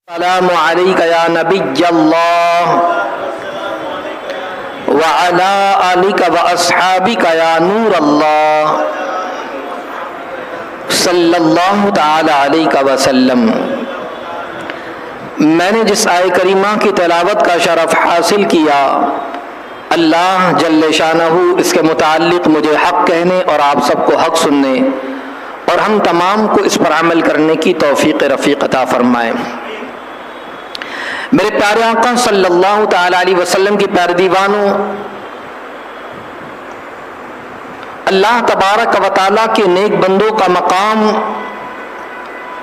السلام علیک یا نبی اللہ وعلی آلک واصحابک یا نور اللہ صلی اللہ تعالی علیہ وسلم۔ میں نے جس آیہ کریمہ کی تلاوت کا شرف حاصل کیا، اللہ جل شانہ اس کے متعلق مجھے حق کہنے اور آپ سب کو حق سننے اور ہم تمام کو اس پر عمل کرنے کی توفیق رفیق عطا فرمائے۔ میرے پیارے آقا صلی اللہ تعالی علیہ وسلم کی پیارے دیوانوں، اللہ تبارک و تعالیٰ کے نیک بندوں کا مقام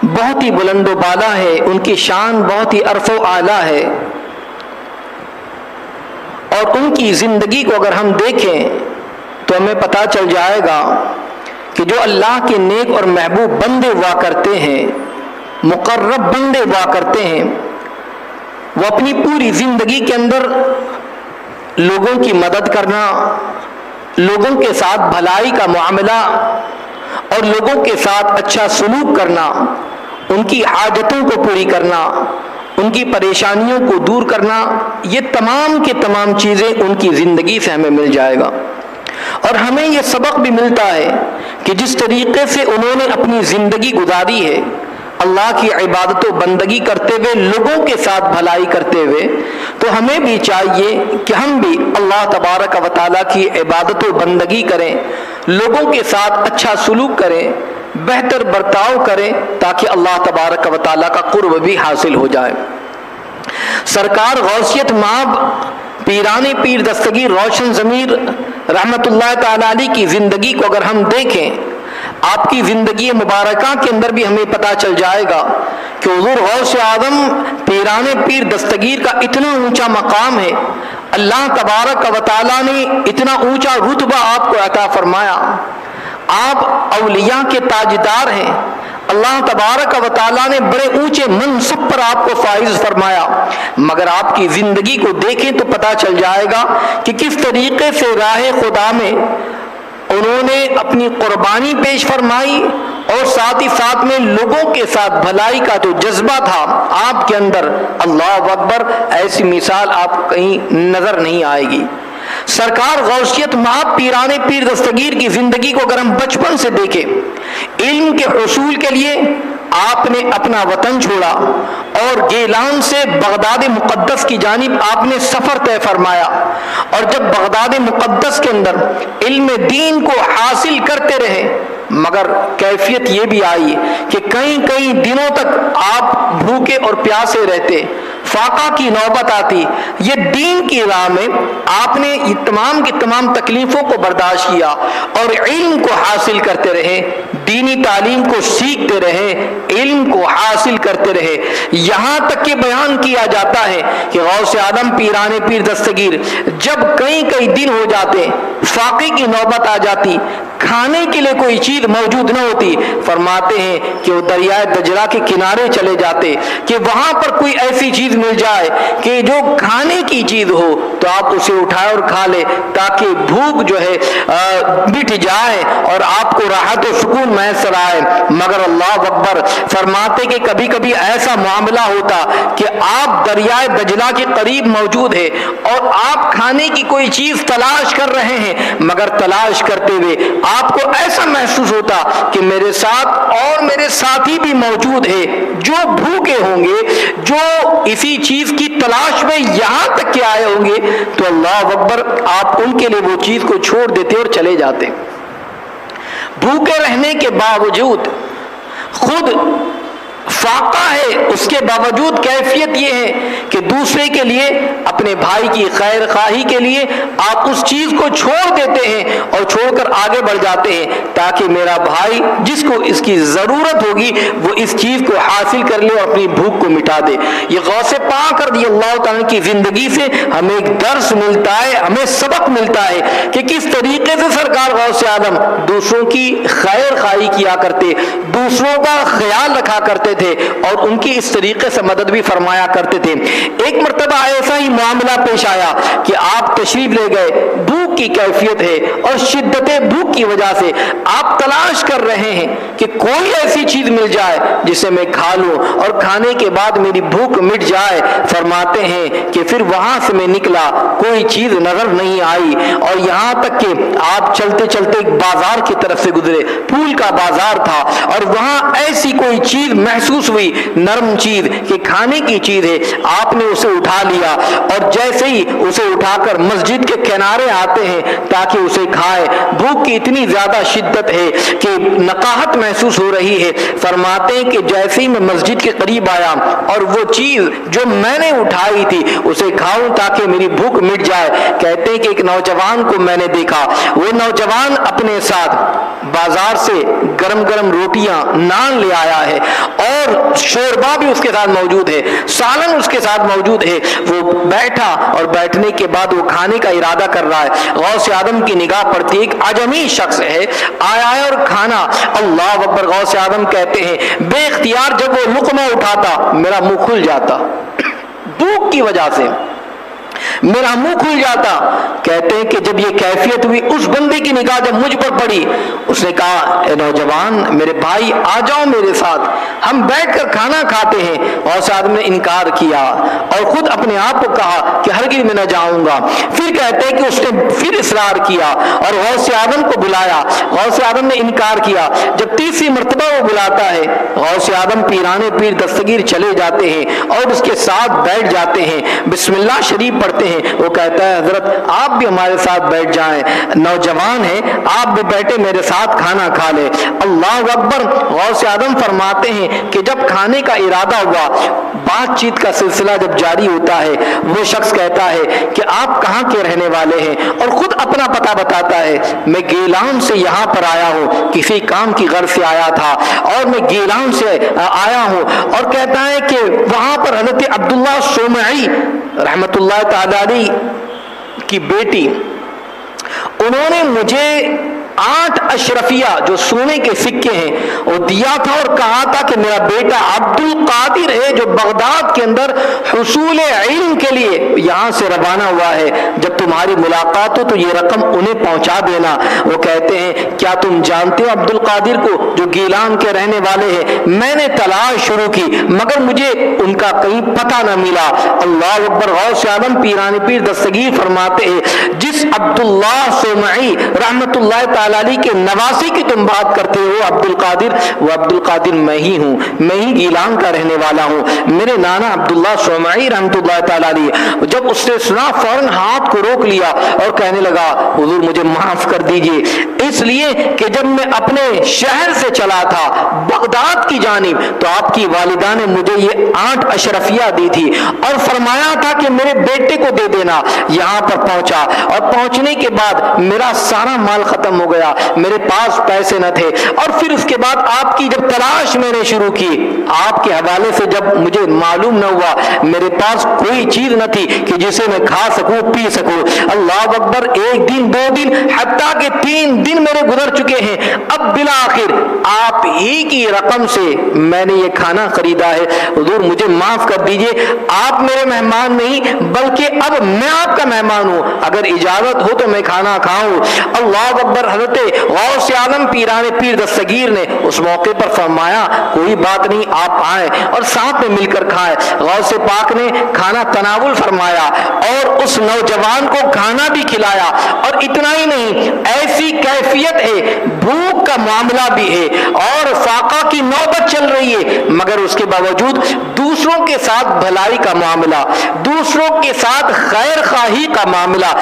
بہت ہی بلند و بالا ہے، ان کی شان بہت ہی عرف و اعلیٰ ہے، اور ان کی زندگی کو اگر ہم دیکھیں تو ہمیں پتہ چل جائے گا کہ جو اللہ کے نیک اور محبوب بندے ہوا کرتے ہیں، مقرب بندے ہوا کرتے ہیں، وہ اپنی پوری زندگی کے اندر لوگوں کی مدد کرنا، لوگوں کے ساتھ بھلائی کا معاملہ اور لوگوں کے ساتھ اچھا سلوک کرنا، ان کی حاجتوں کو پوری کرنا، ان کی پریشانیوں کو دور کرنا، یہ تمام کے تمام چیزیں ان کی زندگی سے ہمیں مل جائے گا۔ اور ہمیں یہ سبق بھی ملتا ہے کہ جس طریقے سے انہوں نے اپنی زندگی گزاری ہے، اللہ کی عبادت و بندگی کرتے ہوئے، لوگوں کے ساتھ بھلائی کرتے ہوئے، تو ہمیں بھی چاہیے کہ ہم بھی اللہ تبارک و تعالیٰ کی عبادت و بندگی کریں، لوگوں کے ساتھ اچھا سلوک کریں، بہتر برتاؤ کریں، تاکہ اللہ تبارک و تعالیٰ کا قرب بھی حاصل ہو جائے۔ سرکار غوثیت مآب پیران پیر دستگیر روشن ضمیر رحمت اللہ تعالی علیہ کی زندگی کو اگر ہم دیکھیں، آپ کی زندگی مبارکہ کے اندر بھی ہمیں پتہ چل جائے گا کہ حضور غوث اعظم پیران پیر دستگیر کا اتنا اونچا مقام ہے، اللہ تبارک و تعالیٰ نے اتنا اونچا رتبہ آپ کو عطا فرمایا، آپ اولیاء کے تاجدار ہیں، اللہ تبارک و تعالیٰ نے بڑے اونچے منصب پر آپ کو فائز فرمایا، مگر آپ کی زندگی کو دیکھیں تو پتہ چل جائے گا کہ کس طریقے سے راہ خدا میں انہوں نے اپنی قربانی پیش فرمائی، اور ساتھ ہی ساتھ میں لوگوں کے ساتھ بھلائی کا جو جذبہ تھا آپ کے اندر، اللہ اکبر، ایسی مثال آپ کہیں نظر نہیں آئے گی۔ سرکار غوثیت مآب پیران پیر دستگیر کی زندگی کو اگر ہم بچپن سے دیکھیں، علم کے حصول کے لیے آپ نے اپنا وطن چھوڑا اور گیلان سے بغداد مقدس کی جانب آپ نے سفر طے فرمایا، اور جب بغداد مقدس کے اندر علم دین کو حاصل کرتے رہے، مگر کیفیت یہ بھی آئی کہ کئی دنوں تک آپ بھوکے اور پیاسے رہتے، فاقہ کی نوبت آتی، یہ دین کی راہ میں آپ نے یہ تمام کی تمام تکلیفوں کو برداشت کیا اور علم کو حاصل کرتے رہے، دینی تعلیم کو سیکھتے رہے، علم کو حاصل کرتے رہے، یہاں تک کہ بیان کیا جاتا ہے کہ غوث اعظم پیران پیر دستگیر جب کئی دن ہو جاتے، فاقے کی نوبت آ جاتی، کھانے کے لیے کوئی چیز موجود نہ ہوتی، فرماتے ہیں کہ وہ دریائے دجلہ کے کنارے چلے جاتے کہ وہاں پر کوئی ایسی چیز مل جائے کہ جو کھانے کی چیز ہو تو آپ اسے اٹھائے اور کھا لے، تاکہ بھوک جو ہے مٹ جائے اور آپ کو راحت و سکون میسر آئے۔ مگر اللہ اکبر، فرماتے کہ کبھی کبھی ایسا معاملہ ہوتا کہ آپ دریائے دجلہ کے قریب موجود ہے اور آپ کھانے کی کوئی چیز تلاش کر رہے ہیں، مگر تلاش کرتے ہوئے آپ کو ایسا محسوس ہوتا کہ میرے ساتھ اور میرے ساتھی بھی موجود ہے جو بھوکے ہوں گے، جو اسی چیز کی تلاش میں یہاں تک کہ آئے ہوں گے، تو اللہ اکبر، آپ ان کے لیے وہ چیز کو چھوڑ دیتے اور چلے جاتے۔ بھوکے رہنے کے باوجود، خود فاقہ ہے، اس کے باوجود کیفیت یہ ہے کہ دوسرے کے لیے، اپنے بھائی کی خیر خواہی کے لیے آپ اس چیز کو چھوڑ دیتے ہیں اور چھوڑ کر آگے بڑھ جاتے ہیں، تاکہ میرا بھائی جس کو اس کی ضرورت ہوگی وہ اس چیز کو حاصل کر لے اور اپنی بھوک کو مٹا دے۔ یہ غوث پاک رضی اللہ تعالیٰ کی زندگی سے ہمیں ایک درس ملتا ہے، ہمیں سبق ملتا ہے کہ کس طریقے سے سرکار غوث اعظم دوسروں کی خیر خواہی کیا کرتے، دوسروں کا خیال رکھا کرتے تھے اور ان کی اس طریقے سے مدد بھی فرمایا کرتے تھے۔ ایک مرتبہ ایسا ہی معاملہ پیش آیا کہ آپ تشریف لے گئے، بھوک کی کیفیت ہے اور شدت بھوک کی وجہ سے آپ تلاش کر رہے ہیں کہ کوئی ایسی چیز مل جائے جسے میں کھا لوں اور کھانے کے بعد میری بھوک مٹ جائے۔ فرماتے ہیں کہ پھر وہاں سے میں نکلا، کوئی چیز نظر نہیں آئی، اور یہاں تک کہ آپ چلتے چلتے ایک بازار کی طرف سے گزرے، پھول کا بازار تھا، اور وہاں ایسی کوئی چیز محسوس ہوئی، نرم چیز کہ کھانے کی چیز ہے۔ آپ نے اسے اٹھا لیا اور جیسے ہی اسے اٹھا کر مسجد کے کنارے آتے ہیں تاکہ اسے کھائے، بھوک کی اتنی زیادہ شدت ہے کہ نقاہت محسوس ہو رہی ہے۔ فرماتے ہیں کہ جیسے ہی میں مسجد کے قریب آیا اور وہ چیز جو میں نے اٹھائی تھی اسے کھاؤں تاکہ میری بھوک مٹ جائے، کہتے ہیں کہ ایک نوجوان کو میں نے دیکھا، وہ نوجوان اپنے ساتھ بازار سے گرم گرم روٹیاں، نان لے آیا ہے، اور شوربا بھی اس کے ساتھ موجود ہے، سالن اس کے ساتھ موجود ہے۔ وہ بیٹھا اور بیٹھنے کے بعد وہ کھانے کا ارادہ کر رہا ہے۔ غوث اعظم کی نگاہ پڑتی، ایک عجمی شخص ہے، آیا ہے اور کھانا، اللہ اکبر۔ غوث اعظم کہتے ہیں بے اختیار جب وہ لقمہ اٹھاتا میرا منہ کھل جاتا، بھوک کی وجہ سے میرا منہ کھل جاتا۔ کہتے ہیں کہ جب یہ کیفیت ہوئی، اس بندے کی نگاہ جب مجھ پر پڑی، اس نے کہا اے نوجوان، میرے بھائی آ جاؤ میرے ساتھ، ہم بیٹھ کر کھانا کھاتے ہیں۔ غوث اعظم نے انکار کیا اور خود اپنے آپ کو کہا کہ ہرگز میں نہ جاؤں گا۔ پھر کہتے ہیں کہ اس نے پھر اصرار کیا اور غوث اعظم کو بلایا، غوث اعظم نے انکار کیا۔ جب تیسری مرتبہ وہ بلاتا ہے، غوث اعظم پیرانے پیر دستگیر چلے جاتے ہیں اور اس کے ساتھ بیٹھ جاتے ہیں، بسم اللہ شریف پڑھتے ہیں۔ وہ کہتا ہے حضرت آپ بھی ہمارے ساتھ بیٹھ جائیں، نوجوان ہیں، آپ بھی بیٹھے میرے ساتھ کھانا کھا لے۔ اللہ اکبر۔ غوث اعظم فرماتے ہیں کہ جب کھانے کا ارادہ ہوا، بات چیت کا سلسلہ جب جاری ہوتا ہے، وہ شخص کہتا ہے کہ آپ کہاں کے رہنے والے ہیں، اور خود اپنا پتہ بتاتا ہے، میں گیلان سے یہاں پر آیا ہوں، کسی کام کی غرض سے آیا تھا اور میں گیلان سے آیا ہوں۔ اور کہتا ہے کہ وہاں پر حضرت عبداللہ صومعی رحمت اللہ تعالی علیہ کی بیٹی، انہوں نے مجھے 8 اشرفیہ جو سونے کے سکے ہیں وہ دیا تھا اور کہا تھا کہ میرا بیٹا عبد القادر ہے جو بغداد کے اندر حصول علم کے لیے یہاں سے روانہ ہوا ہے، جب تمہاری ملاقات ہو تو یہ رقم انہیں پہنچا دینا۔ وہ کہتے ہیں کیا تم جانتے ہو عبد القادر کو جو گیلان کے رہنے والے ہیں؟ میں نے تلاش شروع کی مگر مجھے ان کا کہیں پتہ نہ ملا۔ اللہ اکبر۔ غوث اعظم پیران پیر دستگیر فرماتے ہیں جس عبداللہ صومعی رحمت اللہ تعالی علیہ کے نواسی کی تم بات کرتے ہو عبد القادر، وہ عبد القادر میں ہی ہوں، میں ہی گیلان کا رہنے والا ہوں، میرے نانا عبداللہ صومعی رحمت اللہ تعالی علیہ۔ جب اس نے سنا فوراً ہاتھ کو روک لیا اور کہنے لگا حضور مجھے معاف کر دیجئے، اس لیے کہ جب میں اپنے شہر سے چلا تھا بغداد کی جانب تو آپ کی والدہ نے مجھے یہ 8 اشرفیہ دی تھی اور فرمایا تھا کہ میرے بیٹے کو دے دینا۔ یہاں پر پہنچا اور پہنچنے کے بعد میرا سارا مال ختم ہو گیا، میرے پاس پیسے نہ تھے، اور پھر اس کے بعد آپ کی جب تلاش میں نے شروع کی، آپ کے حوالے سے جب مجھے معلوم نہ ہوا، میرے پاس کوئی چیز نہ تھی کہ جسے میں کھا سکوں پی سکوں۔ اللہ اکبر۔ 1 دن 2 دن حتیٰ کہ 3 دن میرے گزر چکے ہیں، اب بالآخر آپ ہی کی رقم سے میں نے یہ کھانا خریدا ہے، حضور مجھے معاف کر دیجئے، آپ میرے مہمان نہیں بلکہ اب میں آپ کا مہمان ہوں، اگر اجازت ہو تو میں کھانا کھاؤں۔ اللہ اکبر۔ حضرت غوث اعظم پیران پیر دستگیر نے اس موقع پر فرمایا کوئی بات نہیں، آپ آئیں اور ساتھ میں مل کر کھائیں۔ غوث پاک نے کھانا تناول فرمایا اور اس نوجوان کو کھانا بھی کھلایا، اور اتنا ہی نہیں ایسی کیفیت ہے، بھوک کا معاملہ بھی ہے اور فاقہ کی نوبت چل رہی ہے، مگر اس کے باوجود دوسروں کے ساتھ بھلائی کا معاملہ، دوسروں کے ساتھ خیر خواہی کا معاملہ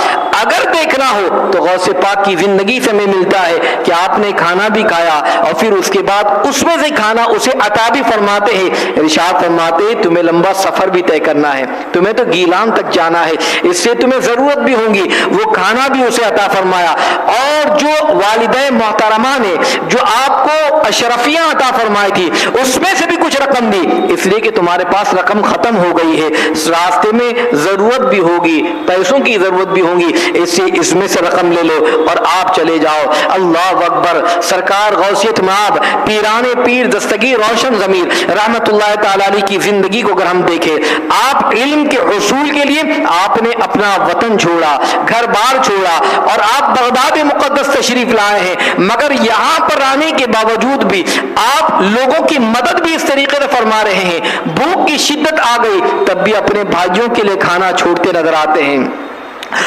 اگر دیکھنا ہو تو غوث پاک کی زندگی سے ہمیں ملتا ہے کہ آپ نے کھانا بھی کھایا اور پھر اس کے بعد اس میں سے کھانا اسے عطا بھی فرماتے ہیں۔ ارشاد فرماتے ہیں تمہیں لمبا سفر بھی طے کرنا ہے، تمہیں تو گیلان تک جانا ہے، اس سے تمہیں ضرورت بھی ہوگی، وہ کھانا بھی اسے عطا فرمایا، اور جو والدین محترمہ نے جو آپ کو اشرفیاں عطا فرمائی تھی اس میں سے بھی کچھ رقم دی، اس لیے کہ تمہارے پاس رقم ختم ہو گئی ہے، راستے میں ضرورت بھی ہوگی، پیسوں کی ضرورت بھی ہوگی، اس میں سے رقم لے لو اور آپ چلے جاؤ۔ جاؤ۔ اللہ اکبر۔ سرکار غوثیت مآب پیران پیر دستگیر روشن ضمیر رحمت اللہ تعالی علیہ کی زندگی کو اگر ہم دیکھیں، آپ علم کے حصول کے لیے آپ نے اپنا وطن چھوڑا، گھر بار چھوڑا، اور آپ بغداد مقدس تشریف لائے ہیں، مگر یہاں پر آنے کے باوجود بھی آپ لوگوں کی مدد بھی اس طریقے سے فرما رہے ہیں۔ بھوک کی شدت آ گئی تب بھی اپنے بھائیوں کے لیے کھانا چھوڑتے نظر آتے ہیں،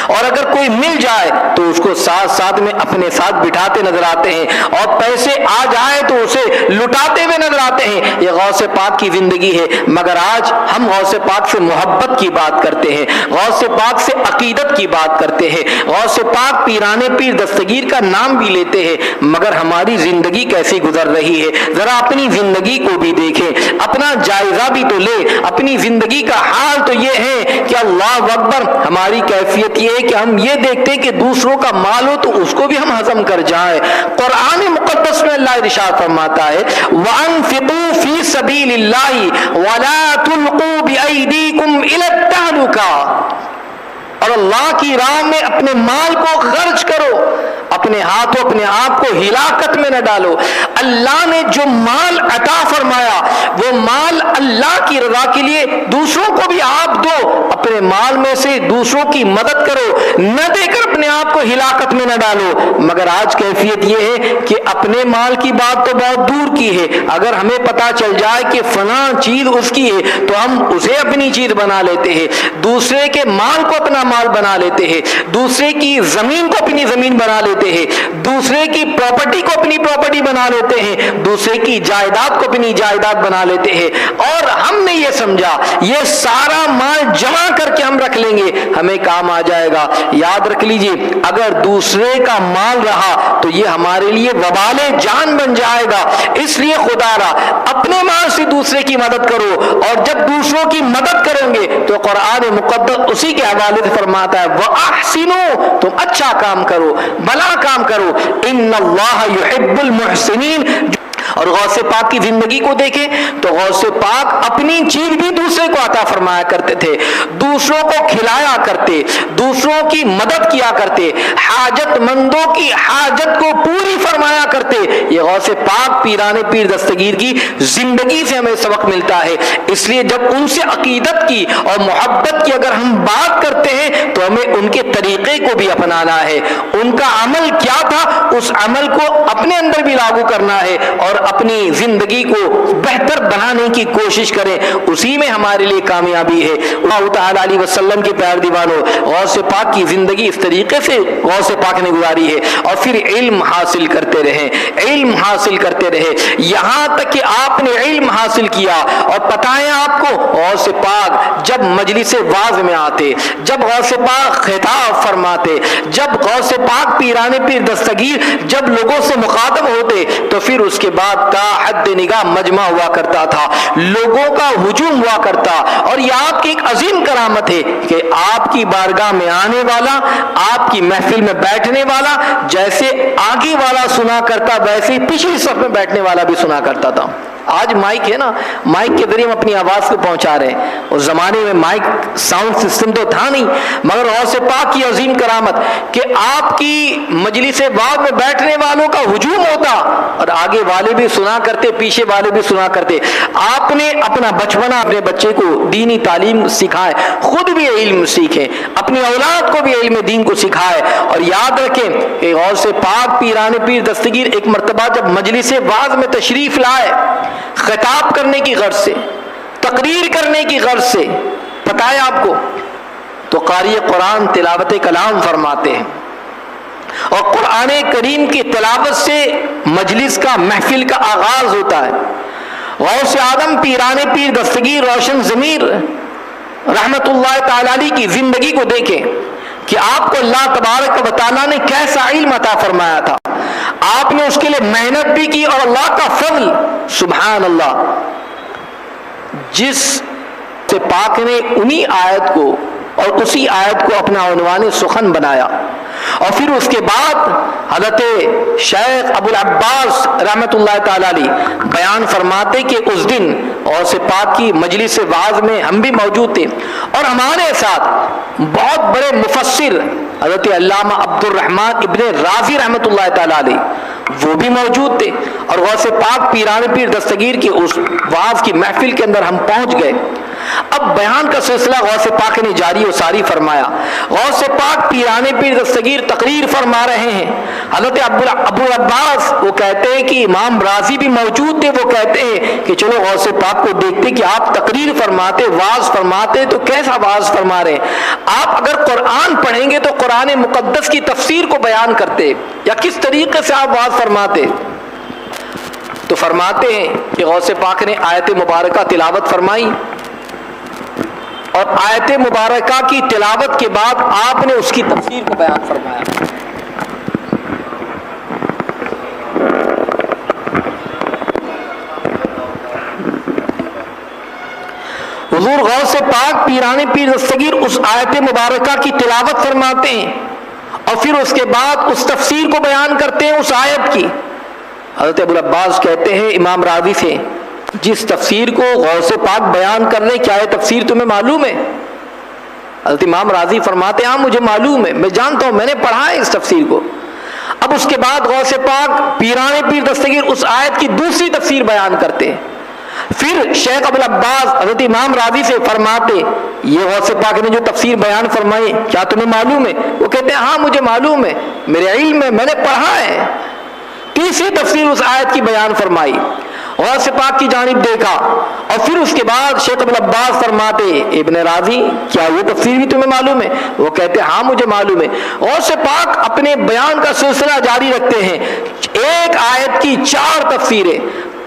اور اگر کوئی مل جائے تو اس کو ساتھ ساتھ میں اپنے ساتھ بٹھاتے نظر آتے ہیں، اور پیسے آ جائے تو اسے لٹاتے ہوئے نظر آتے ہیں۔ یہ غوث پاک کی زندگی ہے، مگر آج ہم غوث پاک سے محبت کی بات کرتے ہیں، غوث پاک سے عقیدت کی بات کرتے ہیں، غوث پاک پیران پیر دستگیر کا نام بھی لیتے ہیں، مگر ہماری زندگی کیسی گزر رہی ہے؟ ذرا اپنی زندگی کو بھی دیکھیں، اپنا جائزہ بھی تو لے۔ اپنی زندگی کا حال تو یہ ہے کہ اللہ اکبر، ہماری کیفیت یہ ہے کہ ہم یہ دیکھتے کہ دوسروں کا مال ہو تو اس کو بھی ہم ہضم کر جائیں۔ قرآن مقدس میں اللہ ارشاد فرماتا ہے وَأَنفِقُوا فِي سَبِيلِ اللَّهِ وَلَا تُلْقُوا بِأَيْدِيكُمْ إِلَى التَّهْلُكَةِ، اور اللہ کی راہ میں اپنے مال کو خرچ کرو، اپنے ہاتھوں اپنے آپ کو ہلاکت میں نہ ڈالو۔ اللہ نے جو مال عطا فرمایا وہ مال اللہ کی رضا کے لیے دوسروں کو بھی آپ دو، اپنے مال میں سے دوسروں کی مدد کرو، نہ دے کر اپنے آپ کو ہلاکت میں نہ ڈالو۔ مگر آج کیفیت یہ ہے کہ اپنے مال کی بات تو بہت دور کی ہے، اگر ہمیں پتا چل جائے کہ فلاں چیز اس کی ہے تو ہم اسے اپنی چیز بنا لیتے ہیں، دوسرے کے مال کو اپنا مال بنا لیتے ہیں، دوسرے کی زمین کو اپنی زمین بنا لیتے ہیں، دوسرے کی پراپرٹی کو اپنی پراپرٹی بنا لیتے ہیں، دوسرے کی جائیداد کو اپنی جائیداد بنا لیتے ہیں، اور ہم نے یہ سمجھا یہ سارا مال جمع کر کے ہم رکھ لیں گے ہمیں کام آ جائے گا۔ یاد رکھ لیجئے اگر دوسرے کا مال رہا تو یہ ہمارے لیے وبال جان بن جائے گا۔ اس لیے خدا را اپنے مال سے دوسرے کی مدد کرو، اور جب دوسروں کی مدد کریں گے تو قرآن مقدس اسی کے حوالے سے فرماتا ہے وَأَحْسِنُوا، تم اچھا کام کرو، بھلا کام کرو، إِنَّ اللَّهَ يُحِبُّ الْمُحْسِنِينَ۔ اور غوث پاک کی زندگی کو دیکھیں تو غوث پاک اپنی چیز بھی دوسرے کو عطا فرمایا کرتے تھے، دوسروں کو کھلایا کرتے، دوسروں کی مدد کیا کرتے، حاجت مندوں کی حاجت کو پوری فرمایا کرتے۔ یہ غوث پاک پیران پیر دستگیر کی زندگی سے ہمیں سبق ملتا ہے۔ اس لیے جب ان سے عقیدت کی اور محبت کی اگر ہم بات کرتے ہیں تو ہمیں ان کے طریقے کو بھی اپنانا ہے، ان کا عمل کیا تھا اس عمل کو اپنے اندر بھی لاگو کرنا ہے، اور اپنی زندگی کو بہتر بنانے کی کوشش کریں، اسی میں ہمارے لیے کامیابی ہے۔ اللہ تعالیٰ علیہ وسلم کے پیار دیوانوں، غوث پاک کی زندگی اس طریقے سے غوث پاک نے گزاری ہے، اور پھر علم حاصل کرتے رہے، علم حاصل کرتے رہے، یہاں تک کہ آپ نے علم حاصل کیا۔ اور پتہ ہے آپ کو غوث پاک جب مجلس واعظ میں آتے، جب غوث پاک خطاب فرماتے، جب غوث پاک پیران پیر دستگیر جب لوگوں سے مخاطب ہوتے تو پھر اس کے بعد تا حد نگاہ مجمع ہوا کرتا تھا، لوگوں کا ہجوم ہوا کرتا۔ اور یہ آپ کی ایک عظیم کرامت ہے کہ آپ کی بارگاہ میں آنے والا، آپ کی محفل میں بیٹھنے والا جیسے آگے والا سنا کرتا ویسے ہی پچھلی صف میں بیٹھنے والا بھی سنا کرتا تھا۔ آج مائک ہے نا، مائک کے ذریعے ہم اپنی آواز کو پہنچا رہے ہیں، اس زمانے میں مائک ساؤنڈ سسٹم تو تھا نہیں، مگر غوث پاک کی عظیم کرامت کہ آپ کی مجلس واعظ میں بیٹھنے والوں کا ہجوم ہوتا اور آگے والے بھی سنا کرتے، پیچھے والے بھی سنا کرتے۔ آپ نے اپنا بچپنا اپنے بچے کو دینی تعلیم سکھائے، خود بھی علم سیکھیں، اپنی اولاد کو بھی علم دین کو سکھائے۔ اور یاد رکھیں کہ غوث پاک پیران پیر دستگیر ایک مرتبہ جب مجلس واعظ میں تشریف لائے، خطاب کرنے کی غرض سے، تقریر کرنے کی غرض سے، پتہ ہے آپ کو تو قاری قرآن تلاوت کلام فرماتے ہیں، اور قرآن کریم کی تلاوت سے مجلس کا محفل کا آغاز ہوتا ہے۔ غوث اعظم پیران پیر دستگیر روشن ضمیر رحمت اللہ تعالی علیہ کی زندگی کو دیکھیں کہ آپ کو اللہ تبارک و تعالیٰ نے کیسا علم عطا فرمایا تھا، آپ نے اس کے لیے محنت بھی کی، اور اللہ کا فضل سبحان اللہ، جس سے پاک نے انہی آیت کو اور اسی آیت کو اپنا عنوان سخن بنایا، اور پھر اس کے بعد حضرت شیخ ابو العباس رحمت اللہ تعالیٰ علیہ بیان فرماتے کہ اس دن غوث پاک کی مجلس واعظ میں ہم بھی موجود تھے، اور ہمارے ساتھ بہت بڑے مفسر حضرت علامہ عبد الرحمن ابن رازی رحمۃ اللہ تعالی علیہ وہ بھی موجود تھے، اور غوث پاک پیران پیر دستگیر کی اس واعظ کی محفل کے اندر ہم پہنچ گئے۔ اب بیان کا سلسلہ غوث پاک نے جاری و ساری فرمایا۔ غوث پاک پیران پیر دستگیر تقریر فرما رہے ہیں، حضرت ابو عباس وہ کہتے ہیں کہ امام رازی بھی موجود تھے، وہ کہتے ہیں کہ چلو غوث پاک کو دیکھتے کہ آپ تقریر فرماتے، واعظ فرماتے تو کیسا واعظ فرما رہے ہیں؟ آپ اگر قرآن پڑھیں گے تو قرآن مقدس کی تفسیر کو بیان کرتے یا کس طریقے سے آپ واعظ فرماتے؟ تو فرماتے ہیں کہ غوث پاک نے آیت مبارکہ تلاوت فرمائی، اور آیت مبارکہ کی تلاوت کے بعد آپ نے اس کی تفسیر کو بیان فرمایا۔ حضور غوث پاک پیران پیر دستگیر اس آیت مبارکہ کی تلاوت فرماتے ہیں، اور پھر اس کے بعد اس تفسیر کو بیان کرتے ہیں اس آیت کی۔ حضرت ابو العباس کہتے ہیں امام راضی سے، جس تفسیر کو غوث پاک بیان کر رہے کیا یہ تفسیر تمہیں معلوم ہے؟ حضرت امام راضی فرماتے ہیں ہاں مجھے معلوم ہے، میں جانتا ہوں، میں نے پڑھا ہے اس تفسیر کو۔ اب اس کے بعد غوث پاک پیران پیر دستگیر اس آیت کی دوسری تفسیر بیان کرتے ہیں۔ پھر شیخ ابو العباس حضرت امام راضی سے فرماتے یہ غوث پاک نے جو تفسیر بیان فرمائی کیا تمہیں معلوم ہے؟ وہ کہتے ہیں ہاں مجھے معلوم ہے، میرے علم میں، میں نے پڑھا ہے۔ تیسری تفسیر اس آیت کی بیان فرمائی، غوث پاک کی جانب دیکھا، اور پھر اس کے بعد شیخ ابو العباس فرماتے ابن راضی کیا یہ تفسیر بھی تمہیں معلوم ہے؟ وہ کہتے ہاں مجھے معلوم ہے۔ غوث پاک اپنے بیان کا سلسلہ جاری رکھتے ہیں، ایک آیت کی 4 تفسیریں،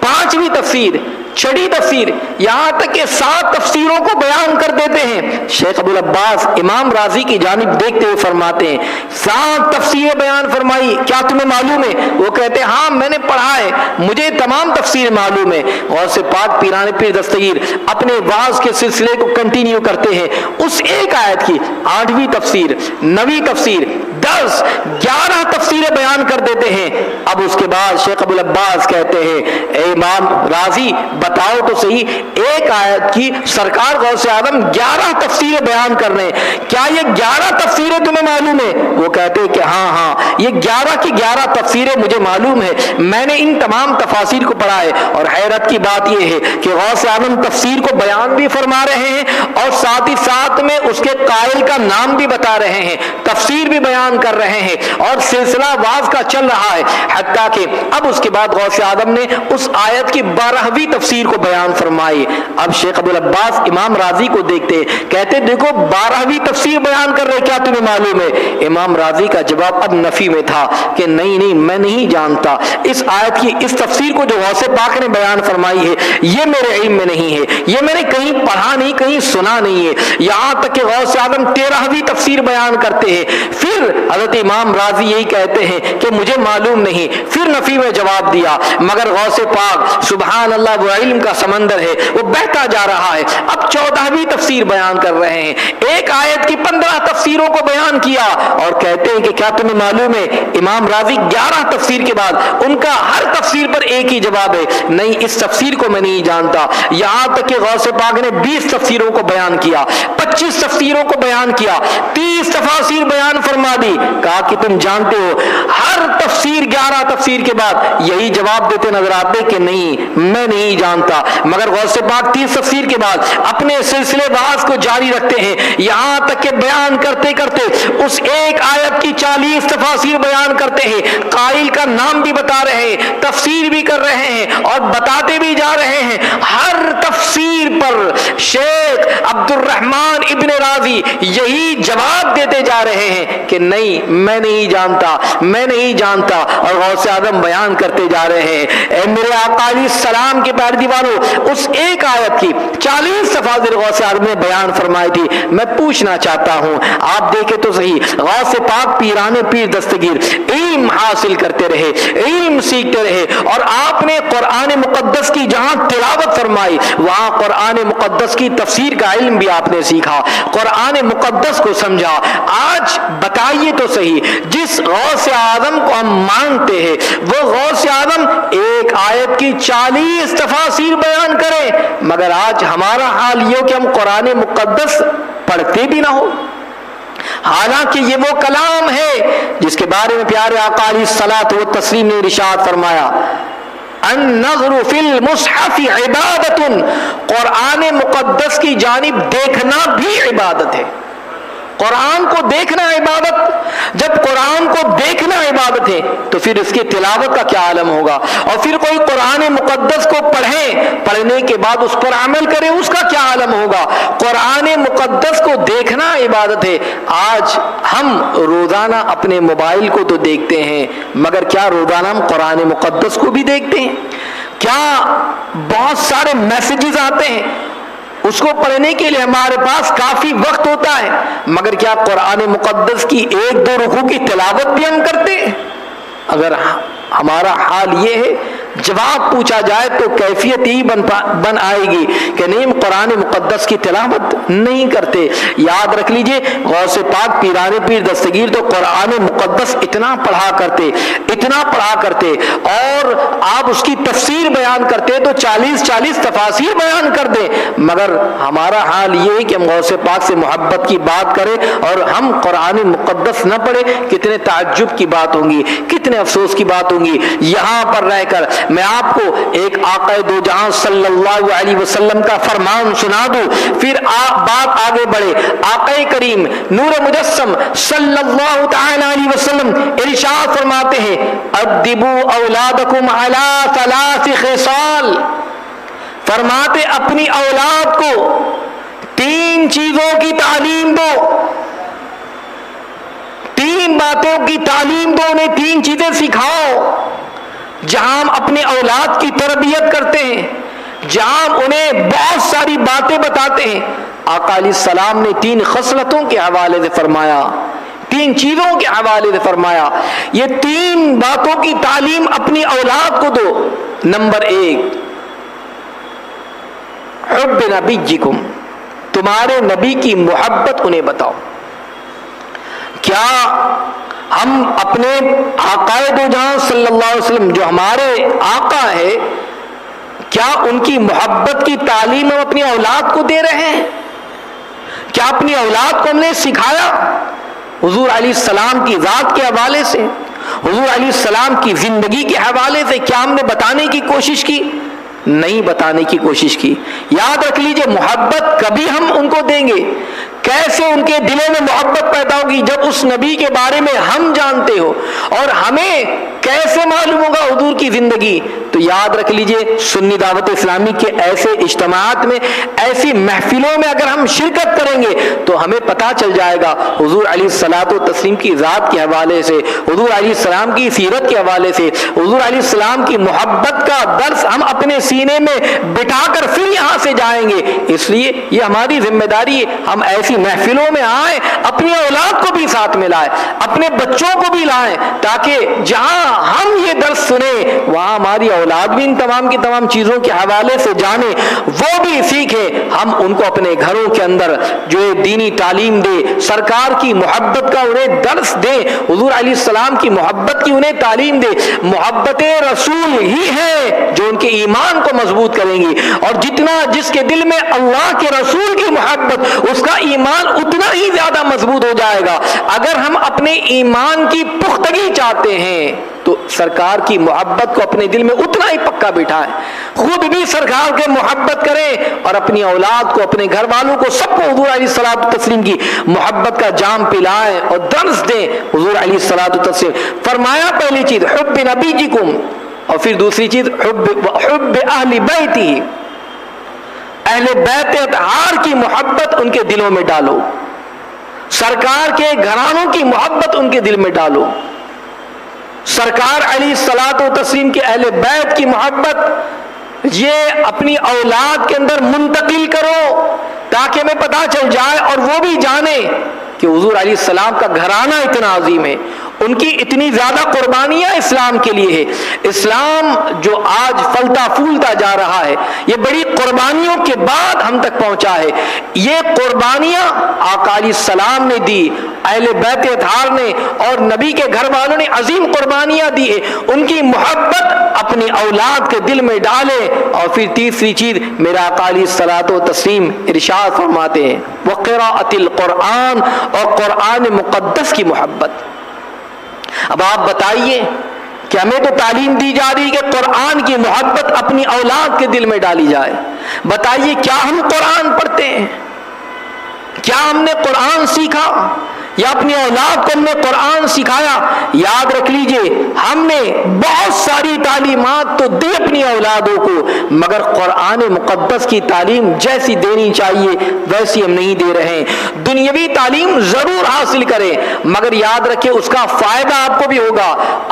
5ویں تفسیر، 6 تفسیر، یہاں تک کہ 7 تفسیروں کو بیان کر دیتے ہیں۔ شیخ ابو العباس امام راضی کی جانب دیکھتے ہوئے فرماتے ہیں 7 تفسیریں بیان فرمائی، کیا تمہیں معلوم ہے؟ وہ کہتے ہیں ہاں میں نے پڑھا ہے، مجھے تمام تفسیر معلوم ہے۔ غوث پاک پیران پیر دستگیر اپنے واعظ کے سلسلے کو کنٹینیو کرتے ہیں، اس ایک آیت کی 8ویں تفسیر، 9ویں تفسیر، 10، 11 تفسیریں بیان کر دیتے ہیں۔ اب اس کے بعد شیخ ابو العباس کہتے ہیں اے امام راضی بتاؤ تو صحیح، ایک آیت کی سرکار غوث اعظم 11 تفسیریں بیان کر رہے ہیں، کیا یہ 11 تفسیریں تمہیں معلوم ہے؟ وہ کہتے ہیں کہ ہاں یہ 11 کی 11 تفسیریں مجھے معلوم ہے، میں نے ان تمام تفاسیر کو پڑھا ہے۔ اور حیرت کی بات یہ ہے کہ غوث اعظم تفسیر کو بیان بھی فرما رہے ہیں اور ساتھ ہی ساتھ میں اس کے قائل کا نام بھی بتا رہے ہیں، تفسیر بھی بیان کر رہے ہیں، اور سلسلہ واعظ کا چل رہا ہے، حتیٰ کہ اب اس کے بعد غوث اعظم نے اس آیت کی 12ویں تفسیر کو بیان فرمائی۔ اب شیخ ابو العباس امام راضی کو دیکھتے کہتے دیکھو 12ویں تفسیر بیان کر رہے، کیا تمہیں معلوم ہے؟ امام راضی کا جواب اب نفی میں تھا کہ نہیں میں نہیں جانتا، اس آیت کی اس تفسیر کو جو غوث پاک نے بیان فرمائی ہے یہ میرے علم میں نہیں ہے، یہ میں نے کہیں پڑھا نہیں، کہیں سنا نہیں ہے۔ یہاں تک کہ غوث اعظم 13ویں تفسیر بیان کرتے ہیں، پھر حضرت امام راضی یہی کہتے ہیں کہ مجھے معلوم نہیں، پھر نفی میں جواب دیا۔ مگر غوث پاک سبحان اللہ وہ علم کا سمندر ہے، وہ بہتا جا رہا ہے، اب 14ویں تفسیر بیان کر رہے ہیں، ایک آیت کی 15 تفسیروں کو بیان کیا، اور کہتے ہیں کہ کیا تمہیں معلوم ہے؟ امام راضی 11 تفسیر کے بعد ان کا ہر تفسیر پر ایک ہی جواب ہے، نہیں اس تفسیر کو میں نہیں جانتا۔ یہاں تک کہ غوث پاک نے 20 تفسیروں کو بیان کیا، 25 تفسیروں کو بیان کیا، 30 تفاسیر بیان فرما دی، کہا کہ تم جانتے ہو ہر تفسیر 11 تفسیر کے بعد یہی جواب دیتے نظر آتے کہ نہیں میں نہیں جانتا۔ مگر غوث پاک 30 تفسیر کے بعد اپنے سلسلے واعظ کو جاری رکھتے ہیں، یہاں تک کہ بیان کرتے کرتے اس ایک آیت کی 40 تفاسیر بیان کرتے ہیں، قائل کا نام بھی بتا رہے ہیں، تفسیر بھی کر رہے ہیں اور بتاتے بھی جا رہے ہیں۔ ہر تفسیر پر شیخ عبد الرحمن ابن راضی یہی جواب دیتے جا رہے ہیں کہ نہیں میں نہیں جانتا، میں نہیں جانتا، اور غوث اعظم بیان کرتے جا رہے ہیں۔ اے میرے آقا علیہ السلام کے پیارے دیوانوں، اس ایک آیت کی 40 تفاسیر غوث اعظم نے بیان فرمائی تھی۔ میں پوچھنا چاہتا ہوں آپ دیکھیں تو صحیح، غوث پاک پیران پیر دستگیر علم حاصل کرتے رہے، علم سیکھتے رہے، اور آپ نے قرآن مقدس کی جہاں تلاوت فرمائی وہاں قرآن مقدس کی تفسیر کا علم بھی آپ نے سیکھا، قرآن مقدس کو سمجھا۔ آج بتائیے تو صحیح، جس غوث اعظم کو ہم مانتے ہیں وہ غوث اعظم ایک آیت کی 40 تفاسیر بیان کریں، مگر آج ہمارا حال یہ کہ ہم قرآن مقدس پڑھتے بھی نہ ہو، حالانکہ یہ وہ کلام ہے جس کے بارے میں پیارے آقا علیہ الصلوۃ والتسلیم نے ارشاد فرمایا النظر فی المصحف عبادت، قرآن مقدس کی جانب دیکھنا بھی عبادت ہے۔ قرآن کو دیکھنا عبادت، جب قرآن کو دیکھنا عبادت ہے تو پھر اس کی تلاوت کا کیا عالم ہوگا، اور پھر کوئی قرآن مقدس کو پڑھنے کے بعد اس پر عمل کرے اس کا کیا عالم ہوگا۔ قرآن مقدس کو دیکھنا عبادت ہے۔ آج ہم روزانہ اپنے موبائل کو تو دیکھتے ہیں، مگر کیا روزانہ ہم قرآن مقدس کو بھی دیکھتے ہیں؟ کیا بہت سارے میسیجز آتے ہیں، اس کو پڑھنے کے لیے ہمارے پاس کافی وقت ہوتا ہے، مگر کیا قرآن مقدس کی 1-2 رکوع کی تلاوت بھی ہم کرتے ہیں؟ اگر ہمارا حال یہ ہے، جواب پوچھا جائے تو کیفیت ہی بن آئے گی کہ نہیں ہم قرآن مقدس کی تلاوت نہیں کرتے۔ یاد رکھ لیجئے غوث پاک پیران پیر دستگیر تو قرآن مقدس اتنا پڑھا کرتے اور آپ اس کی تفسیر بیان کرتے تو 40 تفاسیر بیان کر دیں، مگر ہمارا حال یہ ہے کہ ہم غوث پاک سے محبت کی بات کریں اور ہم قرآن مقدس نہ پڑھیں۔ کتنے تعجب کی بات ہوگی، کتنے افسوس کی بات ہوگی۔ یہاں پر رہ کر میں آپ کو ایک آقا دو جہاں صلی اللہ علیہ وسلم کا فرمان سنا دوں، پھر بات آگے بڑھے۔ آقا کریم نور مجسم صلی اللہ تعالی علیہ وسلم ارشاد فرماتے ہیں ادبوا اولادکم علی 3 خصال، فرماتے اپنی اولاد کو 3 چیزوں کی تعلیم دو، 3 باتوں کی تعلیم دو، انہیں 3 چیزیں سکھاؤ۔ جہاں ہم اپنے اولاد کی تربیت کرتے ہیں، جہاں ہم انہیں بہت ساری باتیں بتاتے ہیں، آقا علیہ السلام نے 3 خصلتوں کے حوالے سے فرمایا، 3 چیزوں کے حوالے سے فرمایا یہ 3 باتوں کی تعلیم اپنی اولاد کو دو۔ نمبر 1 حب نبیکم، تمہارے نبی کی محبت انہیں بتاؤ۔ کیا ہم اپنے آقا دو جہاں صلی اللہ علیہ وسلم جو ہمارے آقا ہے، کیا ان کی محبت کی تعلیم ہم اپنی اولاد کو دے رہے ہیں؟ کیا اپنی اولاد کو ہم نے سکھایا؟ حضور علیہ السلام کی ذات کے حوالے سے، حضور علیہ السلام کی زندگی کے حوالے سے کیا ہم نے بتانے کی کوشش کی؟ نہیں بتانے کی کوشش کی۔ یاد رکھ لیجئے محبت کبھی ہم ان کو دیں گے، کیسے ان کے دلوں میں محبت پیدا ہوگی جب اس نبی کے بارے میں ہم جانتے ہو، اور ہمیں کیسے معلوم ہوگا حضور کی زندگی؟ تو یاد رکھ لیجئے سنی دعوت اسلامی کے ایسے اجتماعات میں، ایسی محفلوں میں اگر ہم شرکت کریں گے تو ہمیں پتہ چل جائے گا حضور علیہ الصلوۃ والتسلیم کی ذات کے حوالے سے، حضور علیہ السلام کی سیرت کے حوالے سے، حضور علیہ السلام کی محبت کا درس ہم اپنے سینے میں بٹھا کر پھر یہاں سے جائیں گے۔ اس لیے یہ ہماری ذمہ داری ہے، ہم ایسی محفلوں میں آئیں، اپنی اولاد کو بھی ساتھ میں لائیں، اپنے بچوں کو بھی لائیں، تاکہ جہاں ہم یہ درس سنیں وہاں ہماری اولاد بھی ان تمام کی تمام چیزوں کے حوالے سے جانے، وہ بھی سیکھے۔ ہم ان کو اپنے گھروں کے اندر جو دینی تعلیم دے، سرکار کی محبت کا انہیں درس دے، حضور علیہ السلام کی محبت کی انہیں تعلیم دے۔ محبت رسول ہی ہے جو ان کے ایمان کو مضبوط کریں گی، اور جس کے دل میں اللہ کے رسول کی محبت، اس کا ایمان اتنا ہی زیادہ مضبوط ہو جائے گا۔ اگر ہم اپنے ایمان کی پختگی چاہتے ہیں تو سرکار کی محبت کو اپنے دل میں اتنا ہی پکا بٹھائیں، خود بھی سرکار کے محبت کریں اور اپنی اولاد کو، اپنے گھر والوں کو، سب کو حضور علیہ الصلوۃ والتسلیم کی محبت کا جام پلائیں اور درس دیں۔ حضور علیہ الصلوۃ والتسلیم فرمایا پہلی چیز حب نبیکم، اور پھر دوسری چیز حب اہل بیتہ، اہل بیت اطہار کی محبت ان کے دلوں میں ڈالو، سرکار کے گھرانوں کی محبت ان کے دل میں ڈالو، سرکار علیہ الصلوۃ والتسلیم کے اہل بیت کی محبت یہ اپنی اولاد کے اندر منتقل کرو، تاکہ ہمیں پتہ چل جائے اور وہ بھی جانے کہ حضور علیہ السلام کا گھرانہ اتنا عظیم ہے، ان کی اتنی زیادہ قربانیاں اسلام کے لیے ہے. اسلام جو آج پھلتا پھولتا جا رہا ہے یہ بڑی قربانیوں کے بعد ہم تک پہنچا ہے. یہ قربانیاں آقا علیہ السلام نے دی، اہل بیت اطہار نے اور نبی کے گھر والوں نے عظیم قربانیاں دی ہے. ان کی محبت اپنی اولاد کے دل میں ڈالے. اور پھر تیسری چیز میرا آقا علیہ الصلوۃ والتسلیم ارشاد فرماتے ہیں وقراءۃ القرآن، اور قرآن مقدس کی محبت. اب آپ بتائیے کہ ہمیں تو تعلیم دی جا رہی کہ قرآن کی محبت اپنی اولاد کے دل میں ڈالی جائے. بتائیے کیا ہم قرآن پڑھتے ہیں؟ کیا ہم نے قرآن سیکھا یا اپنی اولاد کو ہم نے قرآن سکھایا؟ یاد رکھ لیجئے ہم نے بہت ساری تعلیمات تو دی اپنی اولادوں کو، مگر قرآن مقدس کی تعلیم جیسی دینی چاہیے ویسی ہم نہیں دے رہے ہیں. دنیاوی تعلیم ضرور حاصل کریں، مگر یاد رکھیں اس کا فائدہ آپ کو بھی ہوگا،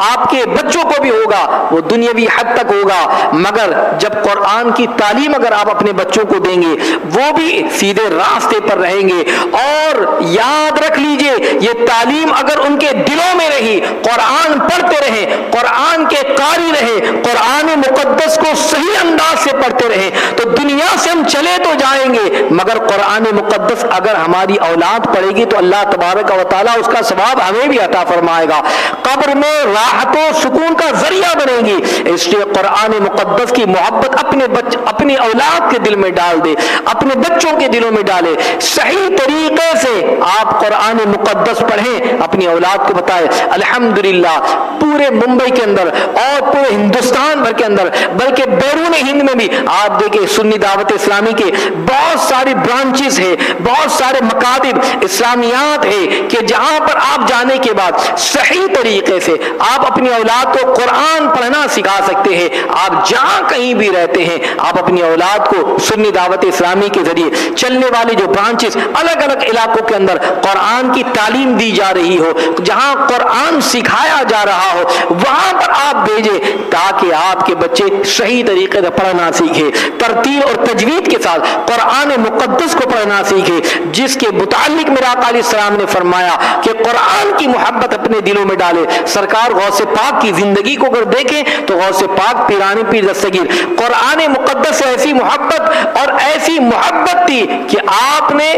آپ کے بچوں کو بھی ہوگا، وہ دنیاوی حد تک ہوگا. مگر جب قرآن کی تعلیم اگر آپ اپنے بچوں کو دیں گے وہ بھی سیدھے راستے پر رہیں گے. اور یاد رکھ لیجئے یہ تعلیم اگر ان کے دلوں میں رہی، قرآن پڑھتے رہیں، قرآن کے قاری رہیں، قرآن مقدس کو صحیح انداز سے پڑھتے رہیں، تو دنیا سے ہم چلے تو جائیں گے مگر قرآن مقدس اگر ہماری اولاد پڑھے گی تو اللہ تبارک و تعالیٰ اس کا ثواب ہمیں بھی عطا فرمائے گا، قبر میں راحت و سکون کا ذریعہ بنے گی. اس لیے قرآن مقدس کی محبت اپنی اولاد کے دل میں ڈال دے، اپنے بچوں کے دلوں میں ڈالے. صحیح طریقے سے آپ قرآن مقدس پڑھیں، اپنی اولاد کو بتائیں. الحمدللہ پورے ممبئی کے اندر اور پورے ہندوستان بھر کے اندر بلکہ بیرون ہند میں بھی آپ دیکھیں سنی دعوت اسلامی کے بہت ساری برانچز ہیں، بہت سارے مکاتب اسلامیات ہیں کہ جہاں پر آپ جانے کے بعد صحیح طریقے سے آپ اپنی اولاد کو قرآن پڑھنا سکھا سکتے ہیں. آپ جہاں کہیں بھی رہتے ہیں آپ اپنی اولاد کو سنی دعوت اسلامی کے ذریعے چلنے والی جو برانچز الگ الگ علاقوں کے اندر قرآن کی تعلیم دی جا رہی ہو، جہاں قرآن سکھایا جا رہا ہو وہاں پر آپ بھیجیں تاکہ آپ کے بچے صحیح طریقے سے پڑھنا سیکھیں، ترتیل اور تجوید کے ساتھ قرآن مقدس کو پڑھنا سیکھیں، جس کے متعلق میرا آقا علیہ السلام نے فرمایا کہ قرآن کی محبت اپنے دلوں میں ڈالے. سرکار غوث پاک کی زندگی کو اگر دیکھیں تو غوث پاک پیرانی پیر دستگیر قرآن مقدس سے ایسی محبت اور ایسی محبت تھی کہ آپ نے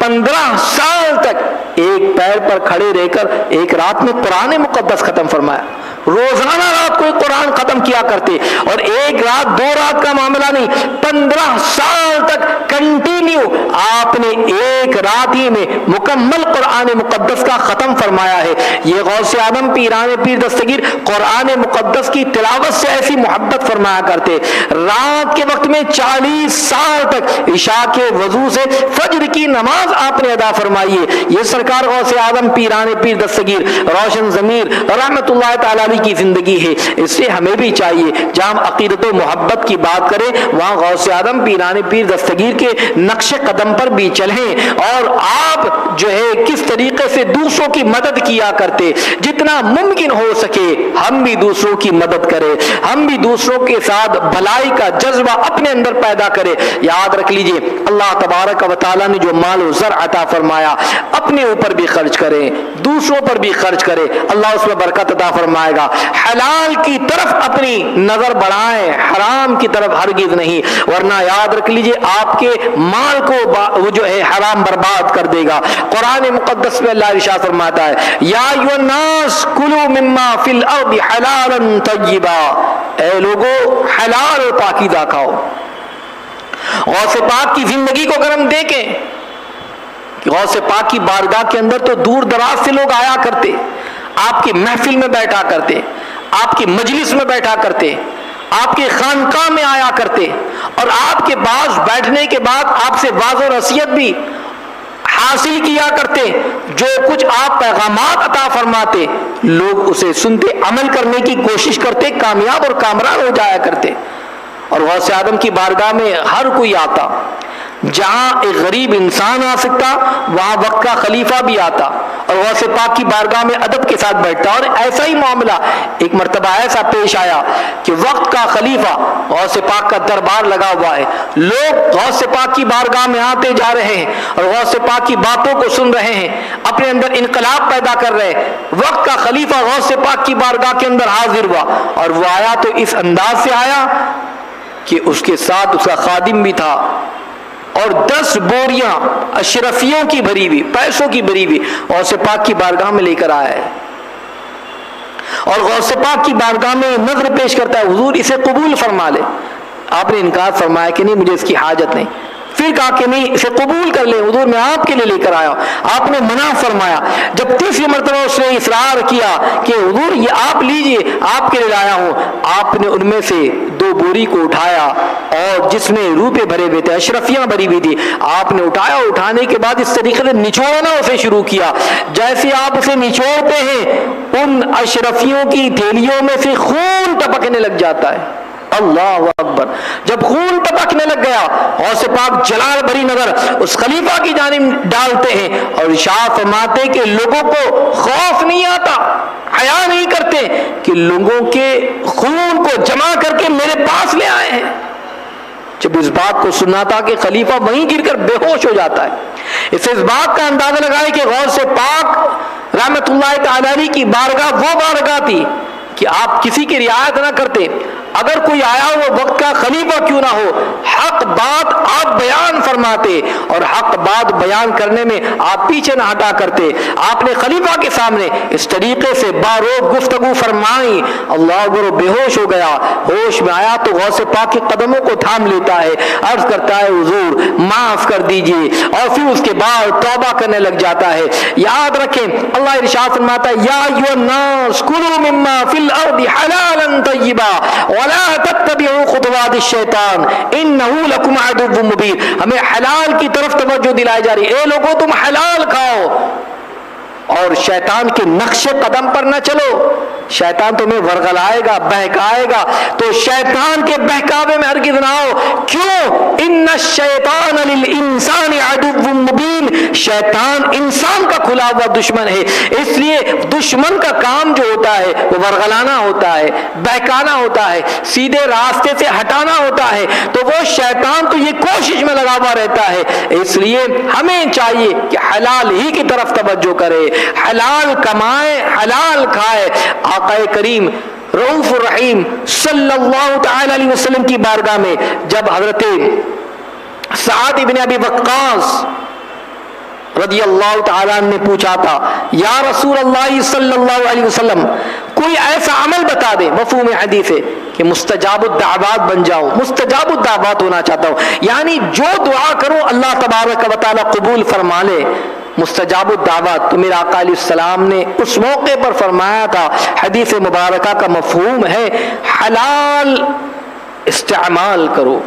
15 سال تک ایک پیر پر کھڑے رہ کر ایک رات میں قرآن مقدس ختم فرمایا. روزانہ رات کو قرآن ختم کیا کرتے، اور ایک رات دو رات کا معاملہ نہیں، 15 سال تک کنٹینیو آپ نے ایک رات ہی میں مکمل قرآن مقدس کا ختم فرمایا ہے. یہ غوث اعظم پیران پیر دستگیر قرآن مقدس کی تلاوت سے ایسی محبت فرمایا کرتے. رات کے وقت میں 40 سال تک عشاء کے وضو سے فجر کی نماز آپ نے ادا فرمائی ہے. یہ سرکار غوث اعظم پیران پیر دستگیر روشن ضمیر رحمت اللہ تعالی علیہ کی زندگی ہے. اس سے ہمیں بھی چاہیے جہاں ہم عقیدت و محبت کی بات کریں وہاں غوث اعظم پیران پیر دستگیر کے نقش قدم پر بھی چلیں، اور آپ جو ہے کس طریقے سے دوسروں کی مدد کیا کرتے، جتنا ممکن ہو سکے ہم بھی دوسروں کی مدد کریں، ہم بھی دوسروں کے ساتھ بھلائی کا جذبہ اپنے اندر پیدا کریں. یاد رکھ لیجئے اللہ تبارک و تعالیٰ نے جو مال و زر عطا فرمایا اپنے اوپر بھی خرچ کریں، دوسروں پر بھی خرچ کریں، اللہ اس میں برکت عطا فرمائے گا. حلال کی طرف اپنی نظر بڑھائیں، حرام کی طرف ہرگز نہیں، ورنہ یاد رکھ لیجئے آپ کے مال کو وہ جو ہے حرام برباد کر دے گا. قرآن مقدس میں اللہ ارشاد فرماتا ہے یا ایھا الناس کلوا مما فی الارض حلالا طیبا، اے لوگو حلال اور پاکیزہ کھاؤ. غوث پاک کی زندگی کو اگر ہم دیکھیں غوث پاک کی بارگاہ کے اندر تو دور دراز سے لوگ آیا کرتے، آپ کی محفل میں بیٹھا کرتے، آپ کی مجلس میں بیٹھا کرتے، آپ کے خانقاہ میں آیا کرتے، اور آپ کے پاس بیٹھنے کے بعد آپ سے واعظ و نصیحت بھی حاصل کیا کرتے. جو کچھ آپ پیغامات عطا فرماتے لوگ اسے سنتے، عمل کرنے کی کوشش کرتے، کامیاب اور کامران ہو جایا کرتے. اور غوث اعظم کی بارگاہ میں ہر کوئی آتا، جہاں ایک غریب انسان آ سکتا وہاں وقت کا خلیفہ بھی آتا، اور غوث پاک کی بارگاہ میں ادب کے ساتھ بیٹھتا ہے۔ اور ایسا ہی معاملہ ایک مرتبہ ایسا پیش آیا کہ وقت کا خلیفہ غوث پاک کا دربار لگا ہوا ہے، لوگ غوث پاک کی بارگاہ میں آتے جا رہے ہیں اور غوث پاک کی باتوں کو سن رہے ہیں، اپنے اندر انقلاب پیدا کر رہے ہیں۔ وقت کا خلیفہ غوث پاک کی بارگاہ کے اندر حاضر ہوا، اور وہ آیا تو اس انداز سے آیا کہ اس کے ساتھ اس کا خادم بھی تھا، اور 10 بوریاں اشرفیوں کی بھری ہوئی، پیسوں کی بھری ہوئی غوث پاک کی بارگاہ میں لے کر آیا ہے، اور غوث پاک کی بارگاہ میں نظر پیش کرتا ہے، حضور اسے قبول فرما لے۔ آپ نے انکار فرمایا کہ نہیں، مجھے اس کی حاجت نہیں۔ پھر کہا کہ نہیں، اسے قبول کر لیں حضور، میں آپ کے لیے لے کر آیا ہوں۔ آپ نے منع فرمایا۔ جب تیسری مرتبہ اس نے اصرار کیا کہ حضور یہ آپ لیجئے، آپ کے لیے لایا ہوں، آپ نے ان میں سے 2 بوری کو اٹھایا، اور جس میں روپے بھرے ہوئے تھے، اشرفیاں بھری ہوئی تھی، آپ نے اٹھایا، اٹھانے کے بعد اس طریقے سے نچوڑنا اسے شروع کیا، جیسے آپ اسے نچوڑتے ہیں ان اشرفیوں کی تھیلیوں میں سے خون ٹپکنے لگ جاتا ہے۔ اللہ اکبر! جب خون ٹپکنے لگ گیا، غوث پاک جلال بھری نظر اس خلیفہ کی جانب ڈالتے ہیں اور ارشاد فرماتے کہ لوگوں کو خوف نہیں آتا، حیا نہیں کرتے کہ لوگوں کے خون کو جمع کر کے میرے پاس لے آئے ہیں۔ جب اس بات کو سنا تھا کہ خلیفہ وہیں گر کر بے ہوش ہو جاتا ہے، اس سے اس بات کا اندازہ لگائے کہ غوث پاک رحمت اللہ تعالی علیہ کی بارگاہ وہ بارگاہ تھی کہ آپ کسی کی رعایت نہ کرتے، اگر کوئی آیا وہ وقت کا خلیفہ کیوں نہ ہو، حق بات آپ بیان فرماتے، اور حق بات بیان کرنے میں آپ پیچھے نہ ہٹا کرتے۔ آپ نے خلیفہ کے سامنے اس طریقے سے باروب گفتگو فرمائی، اللہ اکبر! بے ہوش ہو گیا۔ ہوش میں آیا تو غوث پاک کے قدموں کو تھام لیتا ہے، عرض کرتا ہے حضور معاف کر دیجئے، اور پھر اس کے بعد توبہ کرنے لگ جاتا ہے۔ یاد رکھیں اللہ ارشاد فرماتا ہے یا ایھا الناس کلوا مما فی الارض حلالا طیبا ولا تتبعوا خطوات الشیطان انه لکم عدو مبین۔ ہمیں حلال کی طرف توجہ دلائی جا رہی ہے، اے لوگو تم حلال کھاؤ اور شیطان کے نقش قدم پر نہ چلو، شیطان تمہیں ورغلائے گا، بہکائے گا، تو شیطان کے بہکاوے میں ہرگز نہ آؤ۔ کیوں؟ ان الشیطان للانسان عدو مبین، شیطان انسان کا کھلا ہوا دشمن ہے، اس لیے دشمن کا کام جو ہوتا ہے وہ ورغلانا ہوتا ہے، بہکانا ہوتا ہے، سیدھے راستے سے ہٹانا ہوتا ہے، تو وہ شیطان تو یہ کوشش میں لگا ہوا رہتا ہے۔ اس لیے ہمیں چاہیے کہ حلال ہی کی طرف توجہ کرے، حلال کمائے، حلال کھائے۔ آقا کریم رؤوف الرحیم صلی اللہ تعالی علیہ وسلم کی بارگاہ میں جب حضرت سعد ابن ابی وقاص رضی اللہ تعالیٰ عنہ نے پوچھا تھا یا رسول اللہ صلی اللہ علیہ وسلم کوئی ایسا عمل بتا دے، مفہوم حدیث ہے کہ مستجاب الدعوات بن جاؤ، مستجاب الدعوات ہونا چاہتا ہوں، یعنی جو دعا کروں اللہ تبارک و تعالیٰ قبول فرما لے، مستجاب الدعوات۔ تو میرے آقا علیہ السلام نے اس موقع پر فرمایا تھا، حدیث مبارکہ کا مفہوم ہے حلال استعمال کرو،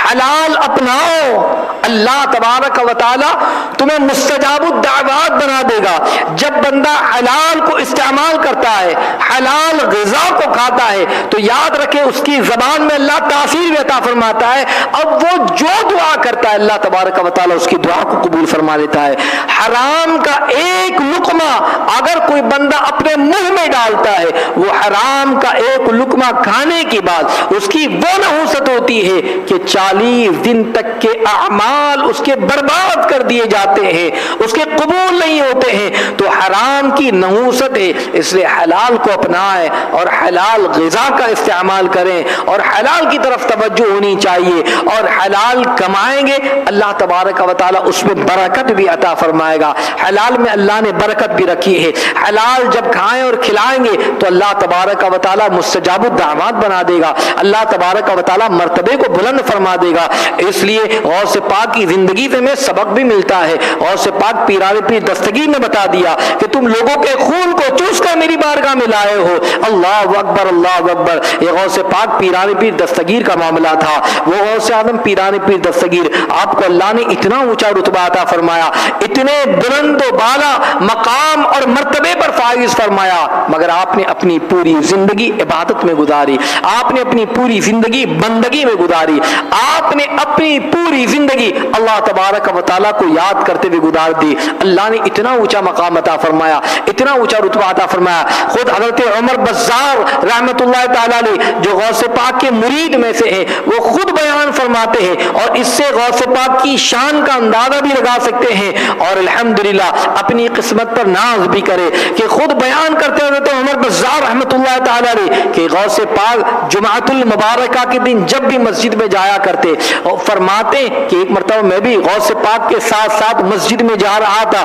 حلال اپناؤ، اللہ تبارک و تعالی تمہیں مستجاب الدعوات بنا دے گا۔ جب بندہ حلال کو استعمال کرتا ہے، حلال غذا کو کھاتا ہے، تو یاد رکھے اس کی زبان میں اللہ تاثیر بھی عطا فرماتا ہے، اب وہ جو دعا کرتا ہے اللہ تبارک و تعالی اس کی دعا کو قبول فرما لیتا ہے۔ حرام کا ایک لقمہ اگر کوئی بندہ اپنے منہ میں ڈالتا ہے، وہ حرام کا ایک لقمہ کھانے کے بعد اس کی وہ نحوست ہوتی ہے کہ 40 دن تک کے اعمال اس کے برباد کر دیے جاتے ہیں، اس کے قبول نہیں ہوتے ہیں، تو حرام کی نحوست ہے۔ اس لیے حلال کو اپنائیں اور حلال غذا کا استعمال کریں، اور حلال کی طرف توجہ ہونی چاہیے، اور حلال کمائیں گے اللہ تبارک و تعالی اس میں برکت بھی عطا فرمائے گا۔ حلال میں اللہ نے برکت بھی رکھی ہے، حلال جب کھائیں اور کھلائیں گے تو اللہ تبارک و تعالی مستجاب الدعوات بنا دے گا، اللہ تبارک و تعالی مرتبے کو بلند فرما دے گا۔ اس لیے غوث پاک کی زندگی سے ہمیں سبق بھی ملتا ہے۔ غوث پاک پیران پیر دستگیر نے بتا دیا کہ تم لوگوں کے خون کو چوس کر میری بارگاہ میں لائے ہو، اللہ اکبر اللہ اکبر۔ یہ غوث پاک پیران پیر دستگیر کا معاملہ تھا۔ وہ غوث اعظم پیران پیر دستگیر، آپ کو اللہ نے اتنا اونچا رتبہ عطا فرمایا، اتنے بلند و بالا مقام اور مرتبے پر فائز فرمایا، مگر آپ نے اپنی پوری زندگی عبادت میں گزاری، آپ نے اپنی پوری زندگی بندگی میں گزاری، آپ آپ نے اپنی پوری زندگی اللہ تبارک و تعالیٰ کو یاد کرتے ہوئے گزار دی. اللہ نے اتنا اونچا مقام عطا فرمایا, اتنا اونچا رتبہ عطا فرمایا. خود حضرت عمر بزار رحمت اللہ تعالیٰ علیہ جو غوث پاک کے مرید میں سے ہیں, وہ خود بیان فرماتے ہیں اور اس سے غوث پاک کی شان کا اندازہ بھی لگا سکتے ہیں, اور الحمدللہ اپنی قسمت پر ناز بھی کرے کہ خود بیان کرتے ہوئے عمر بزار رحمت اللہ تعالیٰ علیہ کہ غوث پاک جمعۃ المبارکہ کے دن جب بھی مسجد میں جایا کرتے اور فرماتے کہ ایک مرتبہ میں بھی غوث پاک کے ساتھ ساتھ مسجد میں جا رہا تھا.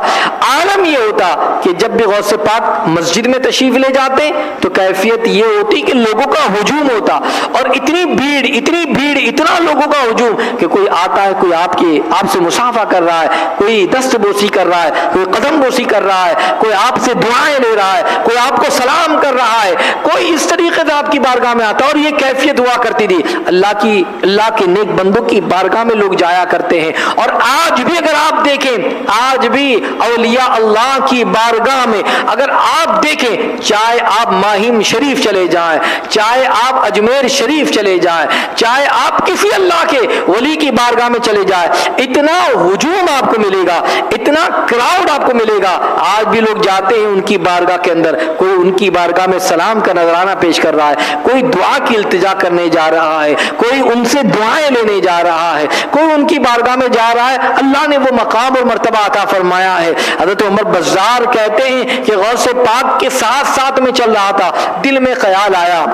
عالم یہ ہوتا کہ جب بھی غوث پاک مسجد میں تشریف لے جاتے تو کیفیت یہ ہوتی کہ لوگوں کا ہجوم ہوتا, اور اتنی بھیڑ اتنا لوگوں کا ہجوم کہ کوئی آتا ہے, کوئی آپ سے مصافحہ کر رہا ہے, کوئی دست بوسی کر رہا ہے, کوئی قدم بوسی کر رہا ہے, کوئی آپ سے دعائیں لے رہا ہے, کوئی آپ کو سلام کر رہا ہے, کوئی اس طریقے سے آپ کی بارگاہ میں آتا. اور یہ کیفیت ہوا کرتی تھی. اللہ کے نیک بندوں کی بارگاہ میں لوگ جایا کرتے ہیں. اور آج بھی اگر آپ دیکھیں, آج بھی اولیاء اللہ کی بارگاہ میں اگر آپ دیکھیں, چاہے آپ ماہیم شریف چلے جائیں, چاہے آپ اجمیر شریف چلے جائیں, چاہے آپ کسی اللہ کے ولی کی بارگاہ میں چلے جائیں, اتنا ہجوم آپ کو ملے گا, اتنا کراؤڈ آپ کو ملے گا. آج بھی لوگ جاتے ہیں ان کی بارگاہ کے اندر, کوئی ان کی بارگاہ میں سلام کا نذرانہ پیش کر رہا ہے, کوئی دعا کی التجا کرنے جا رہا ہے, کوئی ان سے دعائیں لینے جا رہا ہے, کوئی ان کی بارگاہ میں جا رہا ہے. اللہ نے وہ مقام اور مرتبہ عطا فرمایا ہے. حضرت عمر بزار کہتے ہیں کہ غوث پاک کے ساتھ ساتھ میں چل رہا تھا, دل میں خیال آیا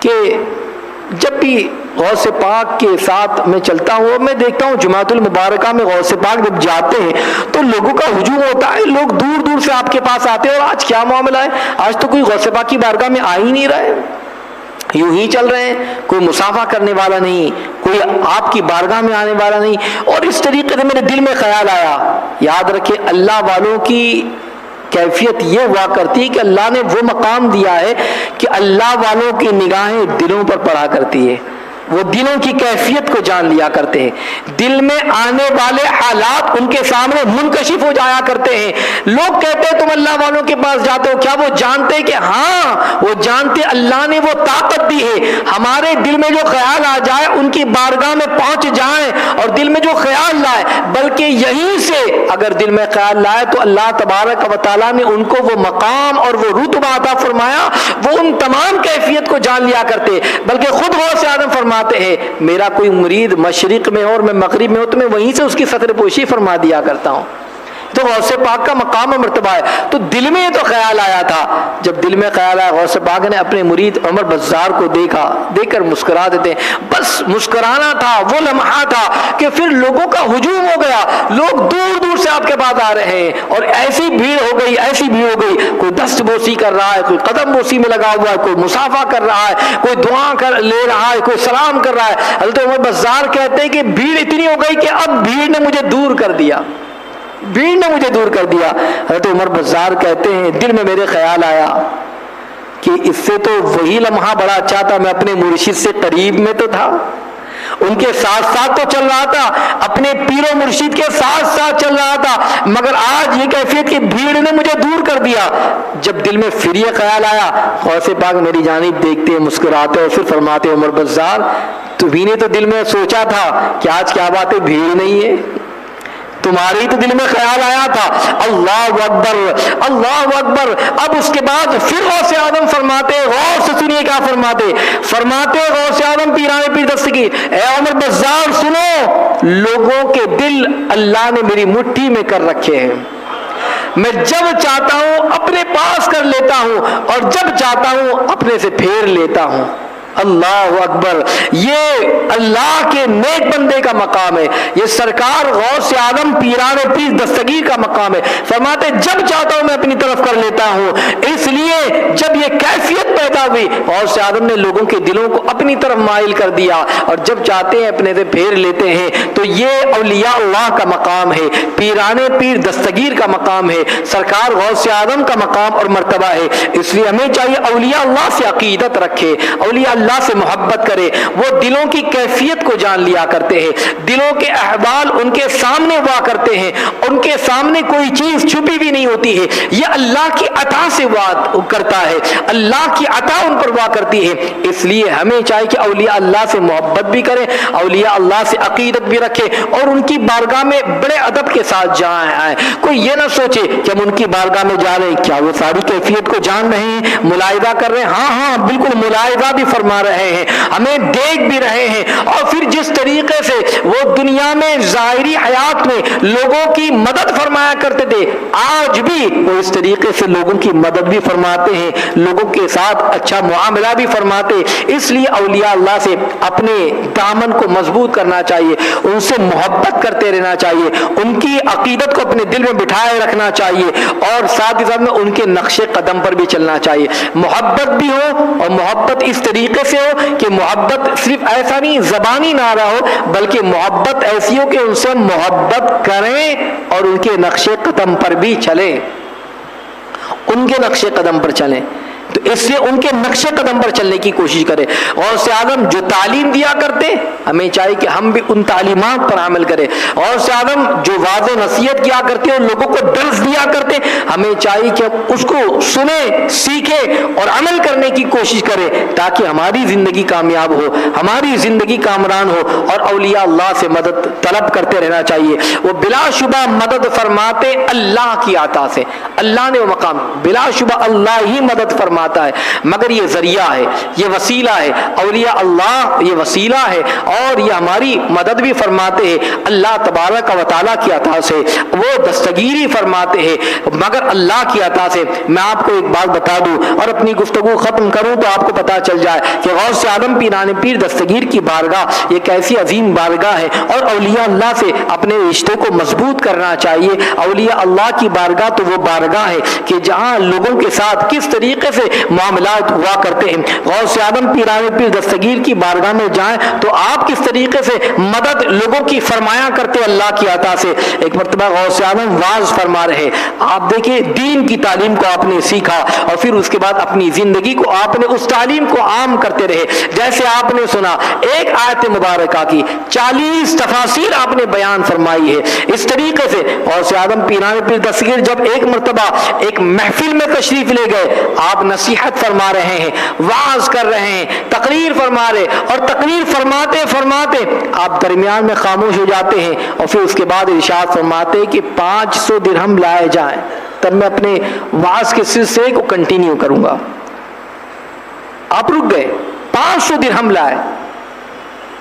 کہ جب بھی غوث پاک کے ساتھ میں چلتا ہوں, میں دیکھتا ہوں جمعۃ المبارکہ میں غوث پاک جب جاتے ہیں تو لوگوں کا ہجوم ہوتا ہے, لوگ دور دور سے آپ کے پاس آتے ہیں. اور آج کیا معاملہ ہے, آج تو کوئی غوث پاک کی بارگاہ میں آ ہی نہیں رہا ہے, یوں ہی چل رہے ہیں, کوئی مصافحہ کرنے والا نہیں, کوئی آپ کی بارگاہ میں آنے والا نہیں. اور اس طریقے سے میرے دل میں خیال آیا, یاد رکھے اللہ والوں کی کیفیت یہ ہوا کرتی ہے کہ اللہ نے وہ مقام دیا ہے کہ اللہ والوں کی نگاہیں دلوں پر پڑا کرتی ہے, وہ دلوں کی کیفیت کو جان لیا کرتے ہیں, دل میں آنے والے حالات ان کے سامنے منکشف ہو جایا کرتے ہیں. لوگ کہتے ہیں تم اللہ والوں کے پاس جاتے ہو, کیا وہ جانتے کہ ہاں وہ جانتے اللہ نے وہ طاقت دی ہے, ہمارے دل میں جو خیال آ جائے ان کی بارگاہ میں پہنچ جائیں اور دل میں جو خیال لائے, بلکہ یہیں سے اگر دل میں خیال لائے تو اللہ تبارک و تعالیٰ نے ان کو وہ مقام اور وہ رتبہ عطا فرمایا, وہ ان تمام کیفیت کو جان لیا کرتے. بلکہ خود غوث اعظم فرماتے ہیں میرا کوئی مرید مشرق میں اور میں مغرب میں ہوں تو میں وہیں سے اس کی سطر پوشی فرما دیا کرتا ہوں. تو غوث پاک کا مقام و مرتبہ ہے. تو دل میں تو خیال آیا تھا, جب دل میں خیال آیا غوث پاک نے اپنے مرید عمر بزار کو دیکھا, دیکھ کر مسکرا دیتے ہیں. بس مسکرانا تھا, وہ لمحہ تھا کہ پھر لوگوں کا ہجوم ہو گیا, لوگ دور دور سے آپ کے پاس آ رہے ہیں اور ایسی بھیڑ ہو گئی, ایسی بھیڑ ہو گئی, کوئی دست بوسی کر رہا ہے, کوئی قدم بوسی میں لگا ہوا ہے, کوئی مصافحہ کر رہا ہے, کوئی دعا کر لے رہا ہے, کوئی سلام کر رہا ہے. حضرت عمر بزار کہتے ہیں کہ بھیڑ اتنی ہو گئی کہ اب بھیڑ نے مجھے دور کر دیا, بھیڑ نے مجھے دور کر دیا. حضرت عمر بزار کہتے ہیں دل میں میرے خیال آیا کہ اس سے تو وہی لمحہ بڑا اچھا تھا, میں اپنے مرشد سے قریب میں تو تھا, ان کے ساتھ ساتھ تو چل رہا تھا, اپنے پیر و مرشد کے ساتھ ساتھ چل رہا تھا, مگر آج یہ کیفیت کہ بھیڑ نے مجھے دور کر دیا. جب دل میں پھر یہ خیال آیا, غوث پاک میری جانب دیکھتے مسکراتے اور پھر فرماتے عمر بزار تمہیں نے تو دل میں سوچا تھا کہ آج کیا بات ہے بھیڑ نہیں ہے, تمہاری تو دل میں خیال آیا تھا. اللہ اکبر, اللہ اکبر. اب اس کے بعد پھر غوث اعظم فرماتے, غور سے سنیے کیا فرماتے غوث اعظم پیران پیر دستگیر, اے عمر بزار سنو, لوگوں کے دل اللہ نے میری مٹھی میں کر رکھے ہیں, میں جب چاہتا ہوں اپنے پاس کر لیتا ہوں اور جب چاہتا ہوں اپنے سے پھیر لیتا ہوں. اللہ اکبر. یہ اللہ کے نیک بندے کا مقام ہے, یہ سرکار غوث اعظم پیران پیر دستگیر کا مقام ہے. فرماتے جب چاہتا ہوں میں اپنی طرف کر لیتا ہوں. اس لیے جب یہ کیفیت پیدا ہوئی غوث اعظم نے لوگوں کے دلوں کو اپنی طرف مائل کر دیا اور جب چاہتے ہیں اپنے سے پھیر لیتے ہیں. تو یہ اولیاء اللہ کا مقام ہے, پیران پیر دستگیر کا مقام ہے, سرکار غوث اعظم کا مقام اور مرتبہ ہے. اس لیے ہمیں چاہیے اولیاء اللہ سے عقیدت رکھے, اولیاء اللہ سے محبت کرے. وہ دلوں کی کیفیت کو جان لیا کرتے ہیں, دلوں کے احوال ان کے سامنے ہوا کرتے ہیں, ان کے سامنے کوئی چیز چھپی بھی نہیں ہوتی ہے، یہ اللہ کی عطا سے بات کرتا ہے، اللہ کی عطا ان پر ہوا کرتی ہے۔ اس لیے ہمیں چاہیے کہ اولیاء اللہ سے محبت بھی کریں، اولیاء اللہ سے عقیدت بھی رکھیں اور ان کی بارگاہ میں بڑے ادب کے ساتھ جائیں۔ کوئی یہ نہ سوچے کہ ہم ان کی بارگاہ میں جا رہے ہیں، کیا وہ ساری کیفیت کو جان رہے ہیں، ملاحظہ کر رہے ہیں؟ ہاں بالکل ملاحظہ بھی فرما رہے ہیں، ہمیں دیکھ بھی رہے ہیں، اور پھر جس طریقے سے وہ دنیا میں ظاہری حیات میں لوگوں کی مدد فرمایا کرتے تھے، آج بھی وہ اس طریقے سے لوگوں کی مدد بھی فرماتے ہیں، لوگوں کے ساتھ اچھا معاملہ بھی فرماتے۔ اس لیے اولیاء اللہ سے اپنے دامن کو مضبوط کرنا چاہیے، ان سے محبت کرتے رہنا چاہیے، ان کی عقیدت کو اپنے دل میں بٹھائے رکھنا چاہیے، اور ساتھ ہی ساتھ میں ان کے نقش قدم پر بھی چلنا چاہیے۔ محبت بھی ہو، اور محبت اس طریقے سے ہو کہ محبت صرف ایسا نہیں زبانی نہ رہا ہو، بلکہ محبت ایسی ہو کہ ان سے محبت کریں اور ان کے نقش قدم پر بھی چلیں، ان کے نقش قدم پر چلیں۔ تو اس سے ان کے نقش قدم پر چلنے کی کوشش کریں۔ غوث سے اعظم جو تعلیم دیا کرتے، ہمیں چاہیے کہ ہم بھی ان تعلیمات پر عمل کریں۔ غوث سے اعظم جو واضح نصیحت کیا کرتے اور لوگوں کو درس دیا کرتے، ہمیں چاہیے کہ ہم اس کو سنیں، سیکھیں اور عمل کرنے کی کوشش کریں، تاکہ ہماری زندگی کامیاب ہو، ہماری زندگی کامران ہو، اور اولیاء اللہ سے مدد طلب کرتے رہنا چاہیے۔ وہ بلا شبہ مدد فرماتے اللہ کی عطا سے، اللہ نے وہ مقام، بلا شبہ اللہ ہی مدد فرماتا ہے، مگر یہ ذریعہ ہے، یہ وسیلہ ہے۔ اولیاء اللہ یہ وسیلہ ہے، اور یہ ہماری مدد بھی فرماتے ہیں اللہ تبارک و تعالیٰ کی عطا سے، وہ دستگیری فرماتے ہیں مگر اللہ کی عطا سے۔ میں آپ کو ایک بات بتا دوں اور اپنی گفتگو ختم کروں تو آپ کو پتہ چل جائے کہ غوث سے اعظم پیران پیر دستگیر کی بارگاہ ایک ایسی عظیم بارگاہ ہے، اور اولیاء اللہ سے اپنے رشتے کو مضبوط کرنا چاہیے۔ اولیاء اللہ کی بارگاہ تو وہ بارگاہ ہے کہ جہاں لوگوں کے ساتھ کس طریقے سے معاملات ہوا کرتے ہیں۔ غوث سے اعظم پیران پیر دستگیر کی بارگاہ میں جائیں تو آپ کس طریقے سے مدد لوگوں کی فرمایا کرتے اللہ کی عطا سے۔ ایک مرتبہ غوث سے اعظم واعظ فرما رہے، آپ دیکھیں دین کی تعلیم کو آپ نے سیکھا، اور پھر اس کے بعد اپنی زندگی کو آپ نے اس تعلیم کو عام کرتے رہے۔ جیسے آپ نے سنا ایک آیت مبارکہ کی 40 تفاسیر آپ نے بیان فرمائی ہے۔ اس طریقے سے غوث سے اعظم پیران پیر دستگیر جب ایک مرتبہ ایک محفل میں تشریف لے گئے، آپ نصیحت فرما رہے ہیں، وعظ کر رہے ہیں، تقریر فرما رہے، اور تقریر فرماتے فرماتے آپ درمیان میں خاموش ہو جاتے ہیں، اور پھر اس کے بعد ارشاد فرماتے ہیں کہ 500 درہم لائے جائیں، تب میں اپنے وعظ کے سلسلے کو کنٹینیو کروں گا۔ آپ رک گئے، 500 درہم لائے،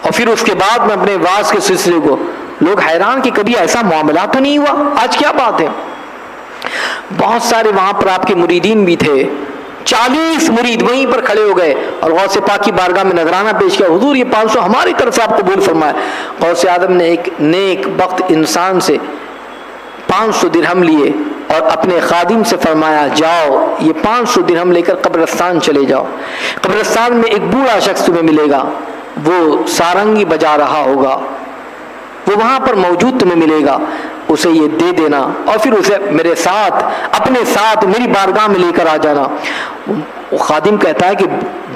اور پھر اس کے بعد میں اپنے وعظ کے سلسلے کو، لوگ حیران کہ کبھی ایسا معاملہ تو نہیں ہوا، آج کیا بات ہے۔ بہت سارے وہاں پر آپ کے مریدین بھی تھے، 40 مرید وہیں پر کھڑے ہو گئے اور غوث پاک کی بارگاہ میں نذرانہ پیش کیا، حضور یہ 500 ہماری طرف سے آپ قبول فرمائے۔ غوث اعظم نے ایک نیک بخت انسان سے 500 درہم لیے اور اپنے خادم سے فرمایا جاؤ یہ 500 درہم لے کر قبرستان چلے جاؤ، قبرستان میں ایک بوڑھا شخص تمہیں ملے گا، وہ سارنگی بجا رہا ہوگا، وہ وہاں پر موجود تمہیں ملے گا، اسے یہ دے دینا، اور پھر اسے میرے ساتھ اپنے ساتھ میری بارگاہ میں لے کر آ جانا۔ وہ خادم کہتا ہے کہ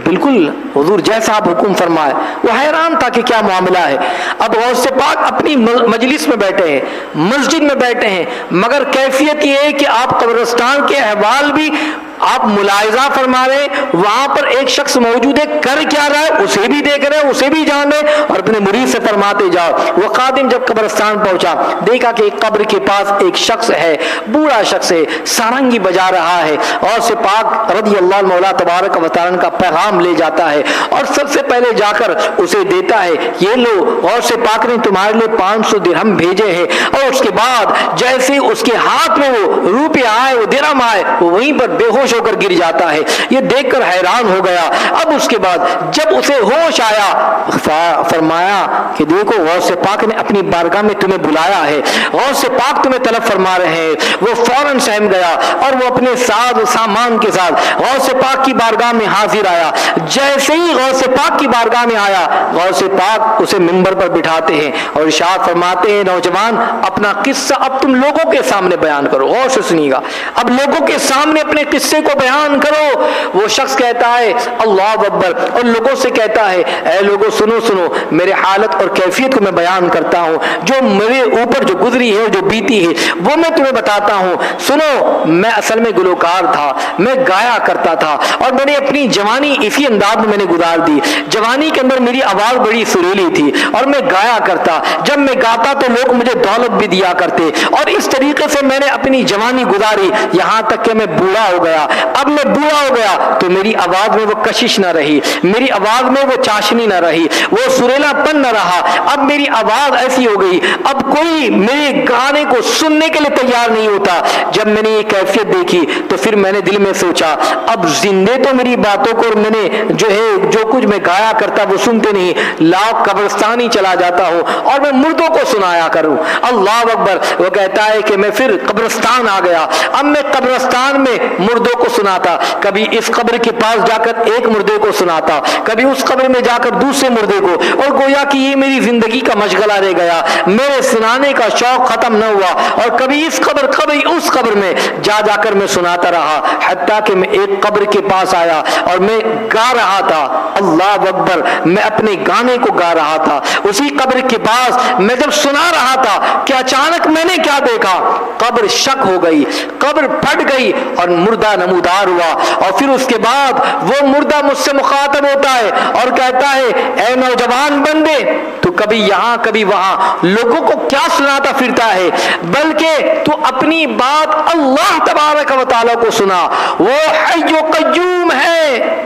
بالکل حضور جیسا آپ حکم فرمائے۔ وہ حیران تھا کہ کیا معاملہ ہے۔ اب غوث پاک اپنی مجلس میں بیٹھے ہیں، مسجد میں بیٹھے ہیں، مگر کیفیت یہ ہے کہ آپ قبرستان کے احوال بھی آپ ملاحظہ فرما رہے، وہاں پر ایک شخص موجود ہے، کر کیا رہا ہے اسے بھی دیکھ رہے، اسے بھی جان رہے، اور اپنے مرید سے فرماتے جاؤ۔ وہ خادم جب قبرستان پہنچا، دیکھا کہ ایک قبر کے پاس ایک شخص ہے، بوڑھا شخص ہے، سارنگی بجا رہا ہے، اور سے پاک رضی اللہ مولا تبارک و تعالی کا پیغام لے جاتا ہے، اور سب سے پہلے جا کر اسے دیتا ہے، یہ لو غوث پاک نے تمہارے لیے 500 درہم بھیجے ہیں۔ اور اس کے بعد جیسے اس کے ہاتھ میں وہ روپیہ آئے، وہ درہم آئے، وہ وہیں پر بے ہوش ہو کر گر جاتا ہے۔ یہ دیکھ کر حیران ہو گیا۔ اب اس کے بعد جب اسے ہوش آیا، فرمایا کہ دیکھو غوث پاک نے اپنی بارگاہ میں تمہیں بلایا ہے، غوث پاک تمہیں طلب فرما رہے ہیں۔ وہ فوراً سہم گیا اور وہ اپنے ساز و سامان کے ساتھ غوث پاک کی بارگاہ میں حاضر آیا۔ جیسے ہی غوث پاک کی بارگاہ میں آیا، غوث پاک اسے منبر پر بٹھاتے ہیں اور ارشاد فرماتے ہیں نوجوان اپنا قصہ اب تم لوگوں کے سامنے بیان کرو، غور سے سنیے گا، اب لوگوں کے سامنے اپنے قصے رشتے کو بیان کرو۔ وہ شخص کہتا ہے اللہ اکبر، اور لوگوں سے کہتا ہے اے لوگوں سنو سنو، میرے حالت اور کیفیت کو میں بیان کرتا ہوں، جو میرے اوپر جو گزری ہے، جو بیتی ہے، وہ میں تمہیں بتاتا ہوں۔ سنو، میں اصل میں گلوکار تھا، میں گایا کرتا تھا، اور میں نے اپنی جوانی اسی انداز میں نے گزار دی۔ جوانی کے اندر میری آواز بڑی سریلی تھی اور میں گایا کرتا، جب میں گاتا تو لوگ مجھے دولت بھی دیا کرتے، اور اس طریقے سے میں نے اپنی جوانی گزاری، یہاں تک کہ میں بوڑھا ہو گیا۔ اب میں بوڑھا ہو گیا تو میری آواز میں وہ کشش نہ رہی، میری آواز میں وہ چاشنی نہ رہی، وہ سریلا پن نہ رہا۔ اب میری آواز ایسی ہو گئی، اب کوئی میرے گانے کو سننے کے لیے تیار نہیں ہوتا۔ جب میں نے یہ کیفیت دیکھی تو پھر میں نے دل میں سوچا اب زندے تو میری باتوں کو اور میں نے جو کچھ میں گایا کرتا وہ سنتے نہیں، لاؤ قبرستان ہی چلا جاتا ہوں اور میں مردوں کو سنایا کروں۔ اللہ اکبر۔ وہ کہتا ہے کہ میں پھر قبرستان آ گیا۔ اب میں قبرستان میں مردوں کو سناتا، کبھی اس قبر کے پاس جا کر ایک مردے کو سناتا، کبھی اس قبر میں جا کر دوسرے مردے کو، اور گویا کہ یہ میری زندگی کا مشغلہ رہ گیا، میرے سنانے کا شوق ختم نہ ہوا، اور کبھی اس قبر کبھی اس قبر میں جا جا کر میں سناتا رہا، حتیٰ کہ میں ایک قبر کے پاس آیا اور میں گا رہا تھا۔ اللہ اکبر، میں اپنے گانے کو گا رہا تھا اسی قبر کے پاس، میں جب سنا رہا تھا کہ اچانک میں نے کیا دیکھا، قبر شک ہو گئی، قبر پھٹ گئی اور مردہ نمودار ہوا، اور پھر اس کے بعد وہ مردہ مجھ سے مخاطب ہوتا ہے اور کہتا ہے اے نوجوان بندے، تو کبھی یہاں کبھی وہاں لوگوں کو کیا سناتا پھرتا ہے، بلکہ تو اپنی بات اللہ تبارک و تعالیٰ کو سنا، وہ حی و قیوم ہے،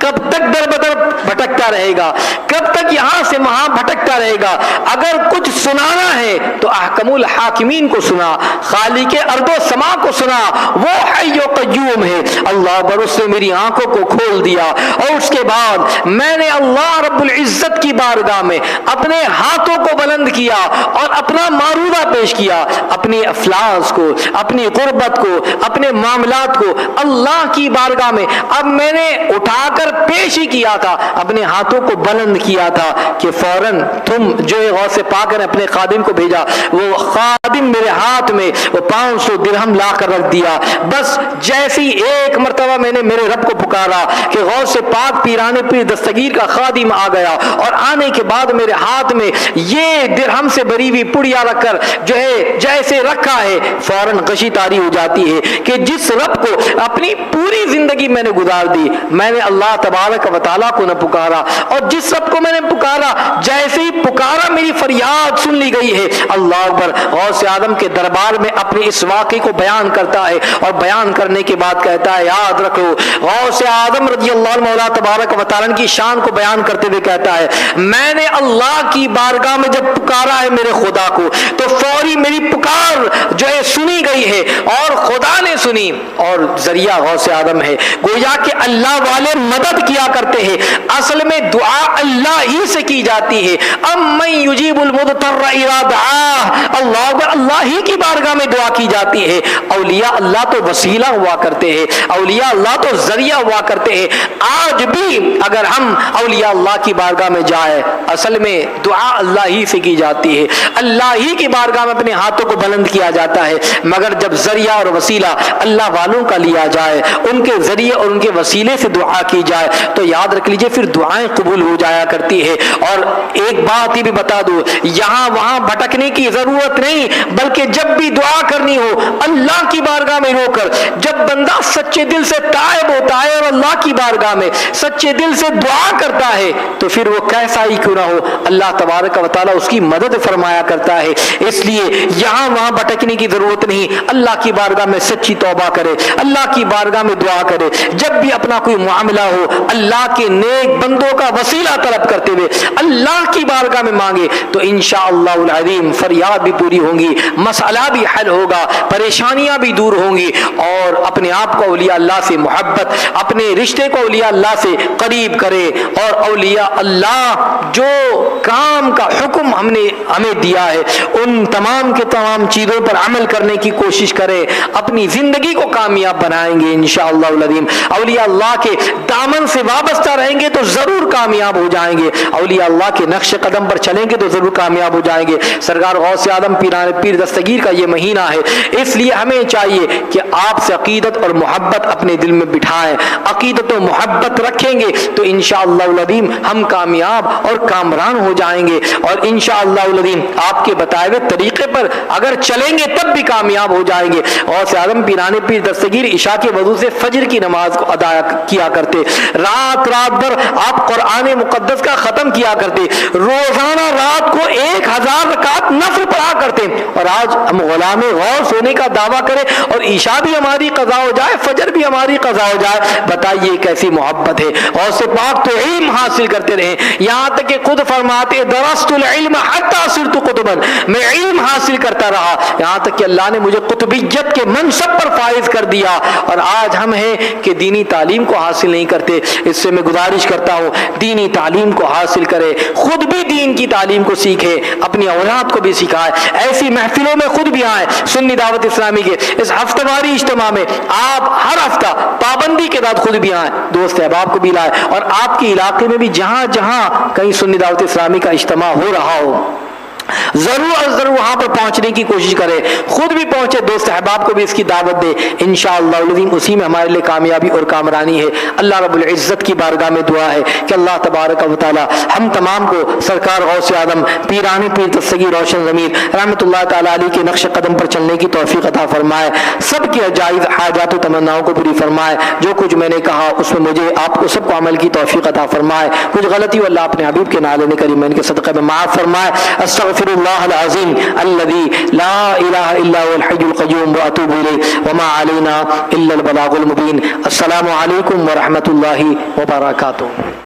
کب تک در بدر بھٹکتا رہے گا، کب تک یہاں سے وہاں بھٹکتا رہے گا؟ اگر کچھ سنانا ہے تو احکم الحاکمین کو سنا، خالق ارض و سما کو سنا، وہ حی و قیوم ہے۔ اللہ برس نے میری آنکھوں کو کھول دیا، اور اس کے بعد میں نے اللہ رب العزت کی بارگاہ میں اپنے ہاتھوں کو بلند کیا اور اپنا معروضہ پیش کیا، اپنے افلاس کو، اپنی غربت کو، اپنے معاملات کو اللہ کی بارگاہ میں اب میں نے اٹھا کر پیش ہی کیا تھا، اپنے ہاتھوں کو بلند کیا تھا کہ فوراً تم جو غوث پاک نے اپنے خادم کو بھیجا، وہ خادم میرے ہاتھ میں وہ 500 درہم لا کر رکھ دیا۔ بس جیسی ایک مرتبہ میں نے میرے رب کو پکارا کہ غوث پاک پیران پیر دستگیر کا خادم آ گیا، اور آنے کے بعد میرے ہاتھ میں یہ درہم سے بری ہوئی پڑیا رکھ کر جو ہے جیسے رکھا ہے، فوراً غشی طاری ہو جاتی ہے کہ جس رب کو اپنی پوری زندگی میں نے گزار دی، میں نے اللہ تبارک و تعالیٰ کو نہ پکارا، اور جس رب کو میں نے پکارا جیسے ہی پکارا میری فریاد سن لی گئی ہے۔ اللہ اکبر۔ غوث اعظم کے دربار میں اپنے اس واقعے کو بیان کرتا ہے، اور بیان کرنے کے بعد کہتا ہے یاد رکھو، غوث اعظم رضی اللہ عنہ مولا تبارک و تعالیٰ کی شان کو بیان کرتے ہوئے کہتا ہے میں نے اللہ کی بارگاہ میں جب پکارا ہے میرے خدا کو، تو فوری میری پکار جو ہے سنی گئی ہے، اور خدا نے سنی، اور ذریعہ غوث اعظم ہے۔ گویا کہ اللہ والے مدد کیا کرتے ہیں، اصل میں دعا اللہ ہی سے کی جاتی ہے۔ امن یجیب المضطر اذا دعاہ، اللہ ہی کی بارگاہ میں دعا کی جاتی ہے۔ اولیاء اللہ تو وسیلہ ہوا کرتے ہیں، اولیاء اللہ تو ذریعہ ہوا کرتے ہیں۔ آج بھی اگر ہم اولیاء اللہ کی بارگاہ میں جائیں، اصل میں دعا اللہ ہی سے کی جاتی ہے، اللہ ہی کی بارگاہ میں اپنے ہاتھوں کو بلند کیا جاتا ہے، مگر جب ذریعہ اور وسیلہ اللہ والوں کا لیا جائے، ان کے ذریعے اور ان کے وسیلے سے دعا کی جائے، تو یاد رکھ لیجئے پھر دعائیں قبول ہو جایا کرتی ہے۔ اور ایک بات یہ بھی بتا دو، یہاں وہاں بھٹکنے کی ضرورت نہیں، بلکہ جب بھی دعا کرنی ہو اللہ کی بارگاہ میں رو کر، جب بندہ سچے دل سے تائب ہوتا ہے اور اللہ کی بارگاہ میں سچے دل سے دعا کرتا ہے، تو پھر وہ کیسا ہی کیوں نہ ہو اللہ تبارک و تعالیٰ اس کی مدد فرمایا کرتا ہے۔ اس لیے یہاں وہاں بھٹکنے کی ضرورت نہیں، اللہ کی بارگاہ میں سچی توبہ کرے، اللہ کی بارگاہ میں دعا کرے، جب بھی اپنا کوئی معاملہ ہو اللہ کے نیک بندوں کا وسیلہ طلب کرتے ہوئے اللہ کی بارگاہ میں مانگے، تو انشاءاللہ العظیم فریاد بھی پوری ہوں گی، مسئلہ بھی حل ہوگا، پریشانیاں بھی دور ہوں گی، اور اپنے آپ کو اولیاء اللہ سے محبت، اپنے رشتے کو اولیاء اللہ سے قریب کرے، اور اولیاء اللہ جو کام کا حکم ہمیں دیا ہے ان تمام کے تمام چیزوں پر عمل کرنے کی کوشش کرے، اپنی زندگی کو کامیاب بنائیں گے انشاءاللہ العظیم۔ اولیاء اللہ کے دامن دامن سے وابستہ رہیں گے تو ضرور کامیاب ہو جائیں گے، اولیاء اللہ کے نقش قدم پر چلیں گے تو ضرور کامیاب ہو جائیں گے۔ سرکار غوث اعظم پیر دستگیر کا یہ مہینہ ہے، اس لیے ہمیں چاہیے کہ آپ سے عقیدت اور محبت اپنے دل میں بٹھائیں۔ عقیدت و محبت رکھیں گے تو انشاءاللہ العظیم ہم کامیاب اور کامران ہو جائیں گے، اور انشاءاللہ العظیم آپ کے بتائے ہوئے طریقے پر اگر چلیں گے تب بھی کامیاب ہو جائیں گے۔ غوث اعظم پیران پیر دستگیر عشاء کے وضو سے فجر کی نماز کو ادا کیا کرتے، رات بھر آپ قرآن مقدس کا ختم کیا کرتے، روزانہ رات کو 1000 رکعت نفل پڑھا کرتے، اور آج ہم غلام غوث ہونے کا دعویٰ کریں اور عشاء بھی ہماری قضا ہو جائے، فجر بھی ہماری قضا ہو جائے، بتائیے کیسی محبت ہے۔ غوث پاک تو علم حاصل کرتے رہے، یہاں تک کہ خود فرماتے درست العلم حتی صرت قطبا، میں علم حاصل کرتا رہا یہاں تک کہ اللہ نے مجھے قطبیت کے منصب پر فائز کر دیا، اور آج ہم ہیں کہ دینی تعلیم کو حاصل نہیں کرتے۔ اس سے میں گزارش کرتا ہوں دینی تعلیم کو حاصل کرے، خود بھی دین کی تعلیم کو سیکھے، اپنی اولاد کو بھی سکھائے، ایسی محفلوں میں خود بھی آئیں۔ سنی دعوت اسلامی کے اس ہفتہ واری اجتماع میں آپ ہر ہفتہ پابندی کے ساتھ خود بھی آئیں، دوست احباب کو بھی لائیں، اور آپ کے علاقے میں بھی جہاں جہاں کہیں سنی دعوت اسلامی کا اجتماع ہو رہا ہو ضرور وہاں پر پہنچنے کی کوشش کرے، خود بھی پہنچے، دوست احباب کو بھی اس کی دعوت دے، انشاءاللہ العظیم اسی میں ہمارے لیے کامیابی اور کامرانی ہے۔ اللہ رب العزت کی بارگاہ میں دعا ہے کہ اللہ تبارک و تعالی ہم تمام کو سرکار غوث اعظم پیران پیر دستگیر روشن ضمیر رحمۃ اللہ تعالی علیہ کے نقش قدم پر چلنے کی توفیق عطا فرمائے، سب کی جائز حاجات و تمناؤں کو پوری فرمائے۔ جو کچھ میں نے کہا اس میں مجھے آپ کو سب کو عمل کی توفیق عطا فرمائے، کچھ غلطی ہو اللہ اپنے حبیب کے نالے کریم ان کے صدقے میں معاف فرمائے۔ استغفر اللہ العظیم الذي لا الہ الا هو الحی القیوم واتوب الیہ وما علینا الا البلاغ المبین۔ السلام علیکم ورحمۃ اللہ وبرکاتہ۔